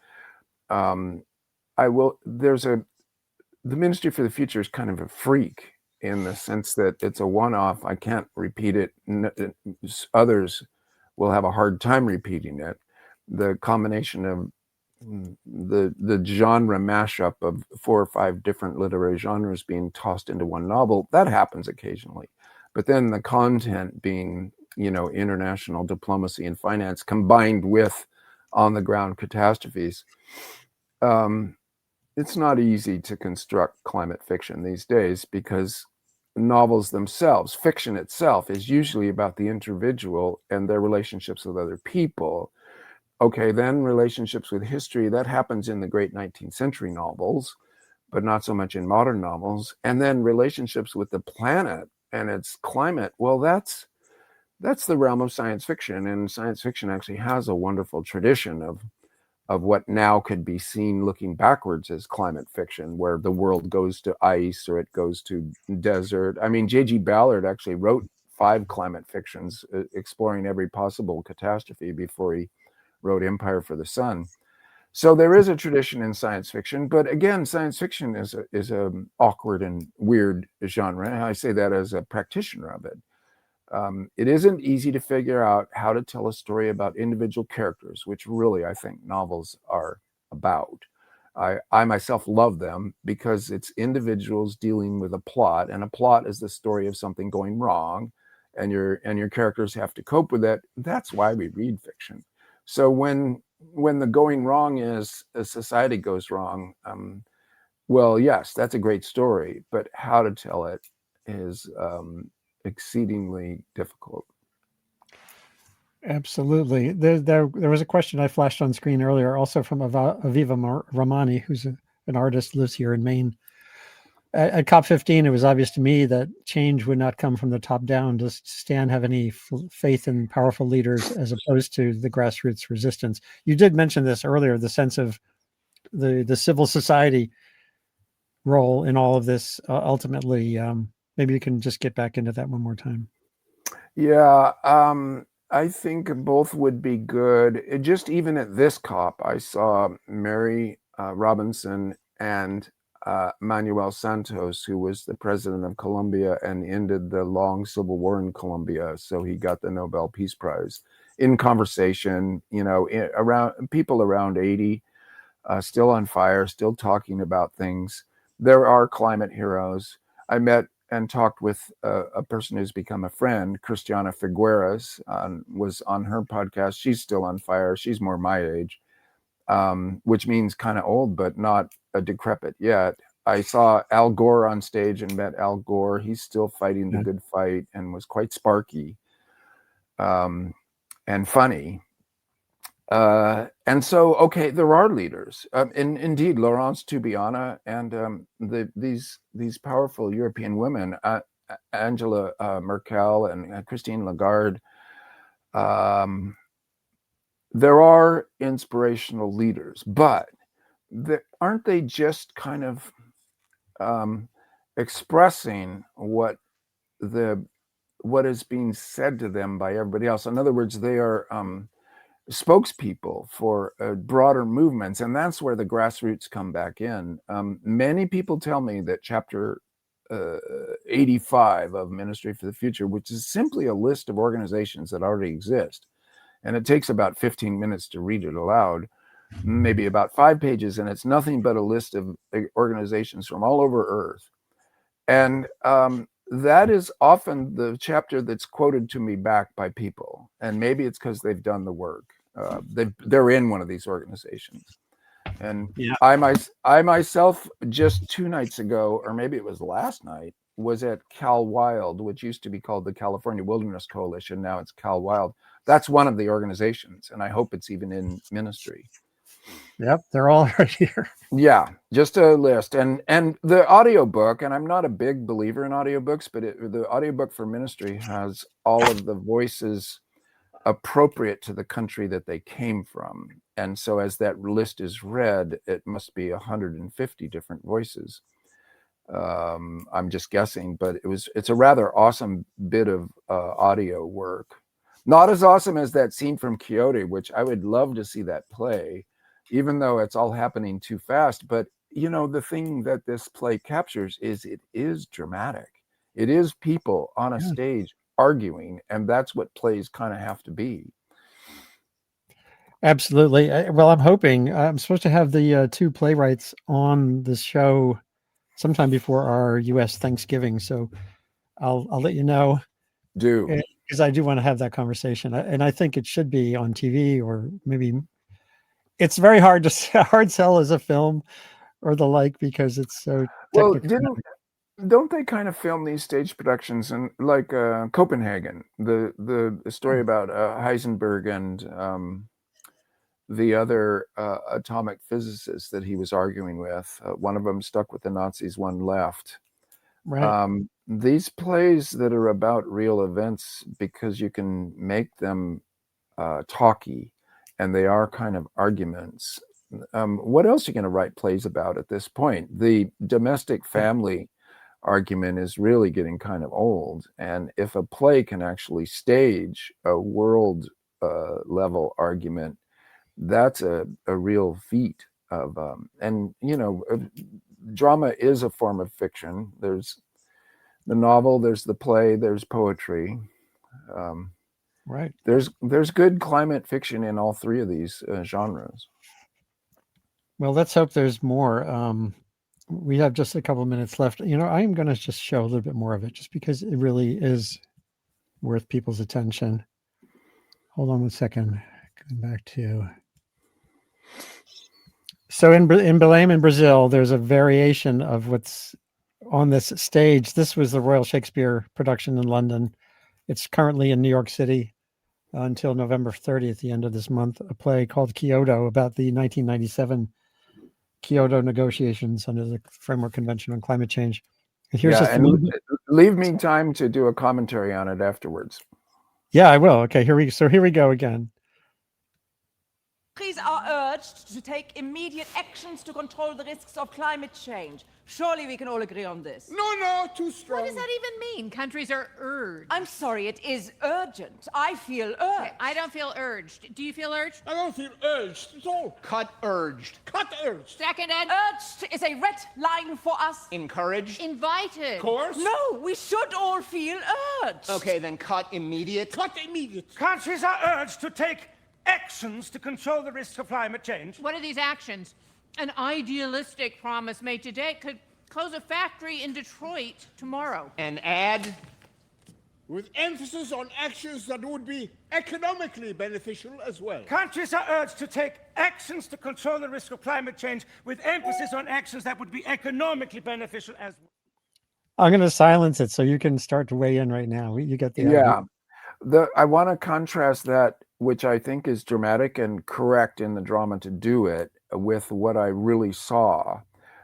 Speaker 3: The Ministry for the Future is kind of a freak in the sense that it's a one-off. I can't repeat it. Others will have a hard time repeating it. The combination of the genre mashup of 4 or 5 different literary genres being tossed into one novel, that happens occasionally. But then the content being, international diplomacy and finance combined with on-the-ground catastrophes. It's not easy to construct climate fiction these days because novels themselves, fiction itself, is usually about the individual and their relationships with other people. Okay, then relationships with history, that happens in the great 19th century novels, but not so much in modern novels. And then relationships with the planet and its climate, well, that's the realm of science fiction. And science fiction actually has a wonderful tradition of what now could be seen looking backwards as climate fiction, where the world goes to ice or it goes to desert. I mean, J.G. Ballard actually wrote 5 climate fictions exploring every possible catastrophe before he wrote Empire for the Sun. So there is a tradition in science fiction, but again, science fiction is a awkward and weird genre. I say that as a practitioner of it. It isn't easy to figure out how to tell a story about individual characters, which really I think novels are about. I myself love them because it's individuals dealing with a plot, and a plot is the story of something going wrong, and your characters have to cope with it. That's why we read fiction. So when the going wrong is a society goes wrong, well, yes, that's a great story, but how to tell it is exceedingly difficult.
Speaker 1: Absolutely. There was a question I flashed on screen earlier, also from Aviva Ramani, who's an artist, lives here in Maine. At COP15, it was obvious to me that change would not come from the top down. Does Stan have any faith in powerful leaders as opposed to the grassroots resistance? You did mention this earlier, the sense of the civil society role in all of this. Ultimately, maybe you can just get back into that one more time.
Speaker 3: Yeah, I think both would be good. Just even at this COP, I saw Mary Robinson and Manuel Santos, who was the president of Colombia and ended the long civil war in Colombia. So he got the Nobel Peace Prize, in conversation, around people around 80, still on fire, still talking about things. There are climate heroes. I met and talked with a person who's become a friend, Christiana Figueres, was on her podcast. She's still on fire. She's more my age, which means kind of old, but not decrepit yet. I saw Al Gore on stage and met Al Gore. He's still fighting the good fight and was quite sparky and funny. And so, okay, there are leaders. Indeed, Laurence Toubiana and these powerful European women, Angela Merkel and Christine Lagarde. There are inspirational leaders, but aren't they just kind of expressing what is being said to them by everybody else? In other words, they are spokespeople for broader movements, and that's where the grassroots come back in. Many people tell me that chapter 85 of Ministry for the Future, which is simply a list of organizations that already exist, and it takes about 15 minutes to read it aloud, maybe about 5 pages, and it's nothing but a list of organizations from all over Earth. And that is often the chapter that's quoted to me back by people. And maybe it's because they've done the work. They're in one of these organizations. And yeah. I myself, just 2 nights ago, or maybe it was last night, was at Cal Wild, which used to be called the California Wilderness Coalition. Now it's Cal Wild. That's one of the organizations, and I hope it's even in ministry.
Speaker 1: Yep, they're all right here.
Speaker 3: Yeah, just a list. And the audiobook, and I'm not a big believer in audiobooks, but the audiobook for ministry has all of the voices appropriate to the country that they came from. And so as that list is read, it must be 150 different voices. I'm just guessing, but it's a rather awesome bit of audio work. Not as awesome as that scene from Quixote, which I would love to see that play, even though it's all happening too fast. But the thing that this play captures is it is dramatic. It is people on a stage arguing, and that's what plays kind of have to be.
Speaker 1: Absolutely. Well, I'm hoping I'm supposed to have the two playwrights on this show sometime before our U.S. Thanksgiving, so I'll let you know.
Speaker 3: Do,
Speaker 1: because I do want to have that conversation, and I think it should be on TV, or maybe it's very hard to hard sell as a film or the like, because it's so technical.
Speaker 3: Don't they kind of film these stage productions in like Copenhagen, the story about Heisenberg and the other atomic physicist that he was arguing with? One of them stuck with the Nazis, one left.
Speaker 1: Right.
Speaker 3: These plays that are about real events, because you can make them talky, and they are kind of arguments. What else are you going to write plays about at this point? The domestic family argument is really getting kind of old, and if a play can actually stage a world level argument, that's a real feat of drama is a form of fiction. There's the novel, there's the play, there's poetry.
Speaker 1: Right.
Speaker 3: There's good climate fiction in all three of these genres.
Speaker 1: Well, let's hope there's more. We have just a couple of minutes left. I'm going to just show a little bit more of it, just because it really is worth people's attention. Hold on one second. Going back to. So in Belém in Brazil, there's a variation of what's on this stage. This was the Royal Shakespeare production in London. It's currently in New York City until November 30th, the end of this month, a play called Kyoto, about the 1997 Kyoto negotiations under the Framework Convention on Climate Change. And here's
Speaker 3: leave me time to do a commentary on it afterwards.
Speaker 1: Yeah, I will. Okay, here we go again.
Speaker 5: Countries are urged to take immediate actions to control the risks of climate change. Surely we can all agree on this.
Speaker 6: No, too strong.
Speaker 7: What does that even mean? Countries are urged.
Speaker 5: I'm sorry, it is urgent. I feel urged.
Speaker 7: Okay, I don't feel urged. Do you feel urged?
Speaker 6: I don't feel urged at all.
Speaker 8: Cut urged.
Speaker 6: Cut urged.
Speaker 7: Seconded.
Speaker 5: Urged is a red line for us.
Speaker 8: Encouraged.
Speaker 7: Invited.
Speaker 6: Of course.
Speaker 5: No, we should all feel urged.
Speaker 8: Okay, then cut immediate.
Speaker 6: Cut immediate. Countries are urged to take actions to control the risks of climate change.
Speaker 7: What are these actions? An idealistic promise made today could close a factory in Detroit tomorrow.
Speaker 8: And add,
Speaker 6: with emphasis on actions that would be economically beneficial as well. Countries are urged to take actions to control the risk of climate change, with emphasis on actions that would be economically beneficial as well.
Speaker 1: I'm going to silence it so you can start to weigh in right now. You get the idea.
Speaker 3: I want to contrast that, which I think is dramatic and correct in the drama to do it, with what I really saw,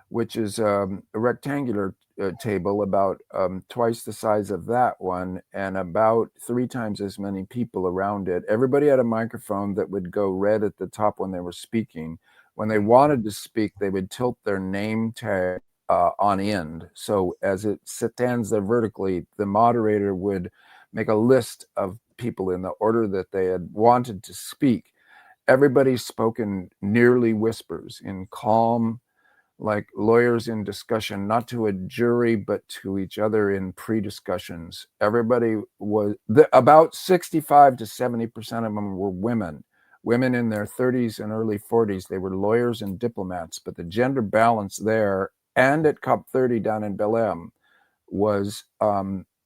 Speaker 3: which is a rectangular table about twice the size of that one, and about 3 times as many people around it. Everybody had a microphone that would go red at the top when they were speaking. When they wanted to speak, they would tilt their name tag on end. So as it stands there vertically, the moderator would make a list of people in the order that they had wanted to speak. Everybody spoke in nearly whispers, in calm, like lawyers in discussion, not to a jury, but to each other in pre-discussions. Everybody was, about 65 to 70% of them were women in their 30s and early 40s. They were lawyers and diplomats, but the gender balance there and at COP30 down in Belém was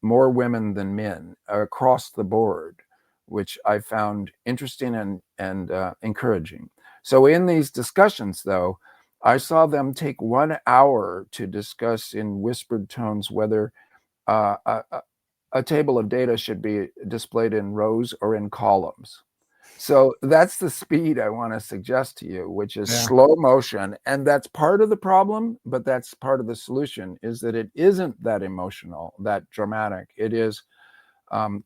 Speaker 3: more women than men across the board, which I found interesting and encouraging. So in these discussions, though, I saw them take 1 hour to discuss in whispered tones whether a table of data should be displayed in rows or in columns. So that's the speed I want to suggest to you, which is
Speaker 1: Yeah.
Speaker 3: slow motion. And that's part of the problem, but that's part of the solution, is that it isn't that emotional, that dramatic. It is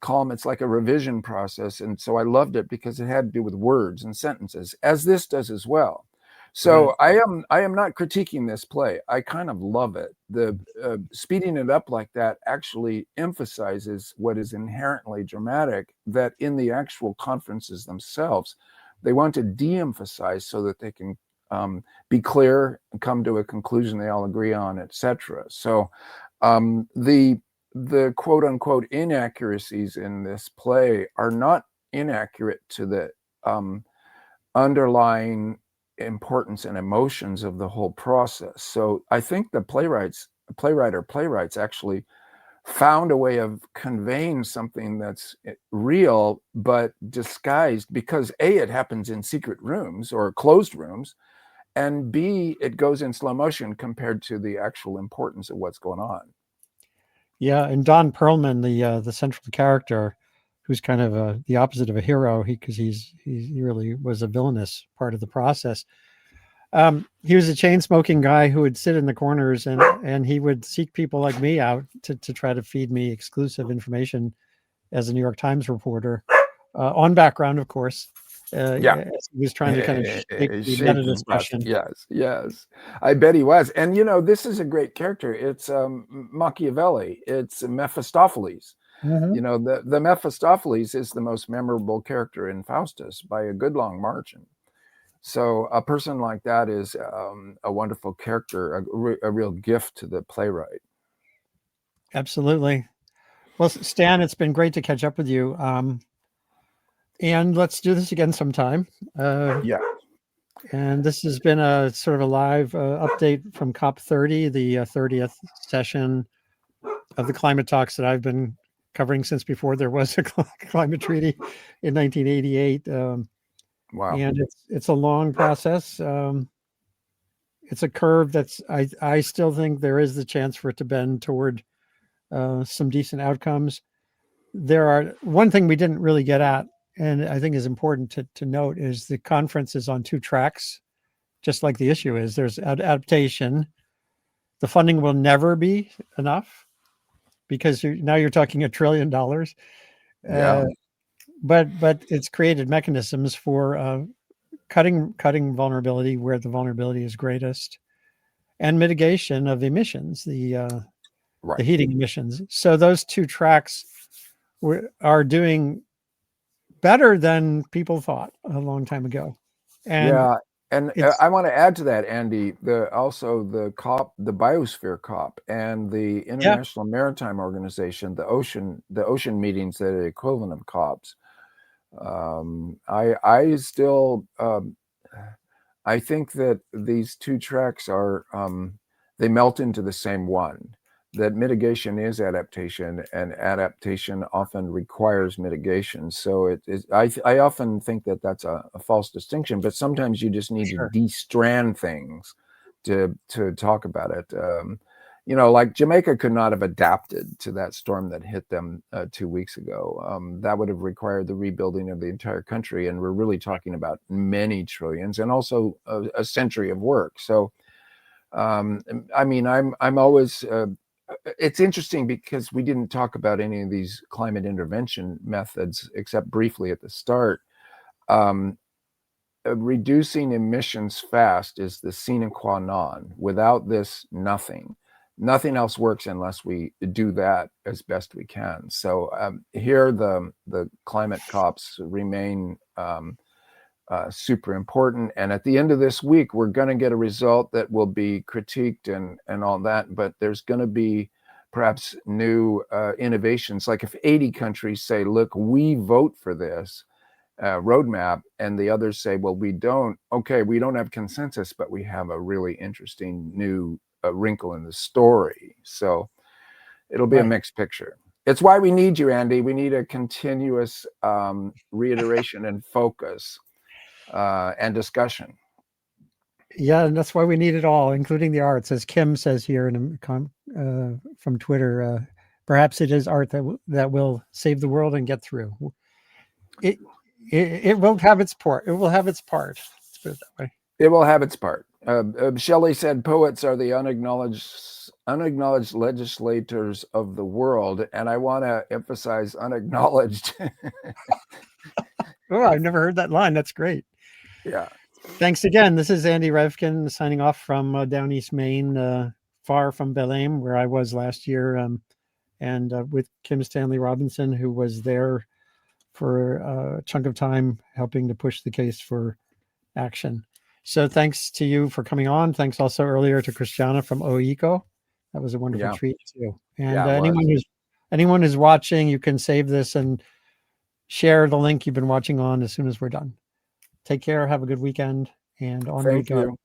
Speaker 3: calm. It's like a revision process. And so I loved it because it had to do with words and sentences, as this does as well. So I am not critiquing this play. I kind of love it. The speeding it up like that actually emphasizes what is inherently dramatic, that in the actual conferences themselves, they want to de-emphasize so that they can be clear and come to a conclusion they all agree on, etc. So the quote unquote inaccuracies in this play are not inaccurate to the underlying importance and emotions of the whole process. So I think the playwrights actually found a way of conveying something that's real but disguised, because A, it happens in secret rooms or closed rooms, and B, it goes in slow motion compared to the actual importance of what's going on.
Speaker 1: Yeah, and Don Perlman, the central character, who's kind of the opposite of a hero, because he really was a villainous part of the process. He was a chain smoking guy who would sit in the corners and he would seek people like me out to try to feed me exclusive information as a New York Times reporter, on background, of course.
Speaker 3: Yeah,
Speaker 1: he was trying to kind of shape the
Speaker 3: shape
Speaker 1: meta
Speaker 3: the
Speaker 1: discussion.
Speaker 3: Yes, I bet he was. And this is a great character. It's Machiavelli. It's Mephistopheles.
Speaker 1: Mm-hmm.
Speaker 3: The Mephistopheles is the most memorable character in Faustus by a good long margin. So a person like that is a wonderful character, a real gift to the playwright.
Speaker 1: Absolutely. Well, Stan, it's been great to catch up with you. And let's do this again sometime.
Speaker 3: Yeah.
Speaker 1: And this has been a sort of a live update from COP30, the 30th session of the climate talks that I've been covering since before there was a climate treaty in 1988.
Speaker 3: Wow.
Speaker 1: And it's a long process. It's a curve that's, I still think there is the chance for it to bend toward some decent outcomes. One thing we didn't really get at, and I think is important to note, is the conference is on two tracks, just like the issue is. There's adaptation. The funding will never be enough because now you're talking $1 trillion.
Speaker 3: Yeah.
Speaker 1: But it's created mechanisms for cutting vulnerability where the vulnerability is greatest, and mitigation of emissions, the heating emissions. So those two tracks are doing better than people thought a long time ago. And
Speaker 3: and I want to add to that, Andy, also the COP, the Biosphere COP, and the International Maritime Organization, the ocean meetings that are the equivalent of COPs. I still I think that these two tracks are they melt into the same one. That mitigation is adaptation, and adaptation often requires mitigation. So I often think that that's a false distinction, but sometimes you just need to de-strand things to talk about it. Like Jamaica could not have adapted to that storm that hit them 2 weeks ago. That would have required the rebuilding of the entire country, and we're really talking about many trillions and also a century of work. So, I mean, I'm always. It's interesting because we didn't talk about any of these climate intervention methods except briefly at the start. Reducing emissions fast is the sine qua non. Without this, nothing else works unless we do that as best we can. So here the climate COPs remain super important. And at the end of this week, we're going to get a result that will be critiqued and all that. But there's going to be perhaps new innovations. Like if 80 countries say, look, we vote for this roadmap, and the others say, well, we don't. Okay, we don't have consensus, but we have a really interesting new wrinkle in the story. So it'll be a mixed picture. It's why we need you, Andy. We need a continuous reiteration and focus. And discussion.
Speaker 1: Yeah, and that's why we need it all, including the arts, as Kim says here from Twitter. Perhaps it is art that will save the world and get through. it will have its part. It will have its part. Let's put it that way.
Speaker 3: It will have its part. Shelley said poets are the unacknowledged legislators of the world, and I want to emphasize unacknowledged.
Speaker 1: Oh, I've never heard that line. That's great.
Speaker 3: Yeah.
Speaker 1: Thanks again. This is Andy Revkin signing off from down East Maine, far from Belém, where I was last year, and with Kim Stanley Robinson, who was there for a chunk of time helping to push the case for action. So thanks to you for coming on. Thanks also earlier to Christiana from OECO. That was a wonderful treat too. And anyone who's watching, you can save this and share the link you've been watching on as soon as we're done. Take care. Have a good weekend. And on we go.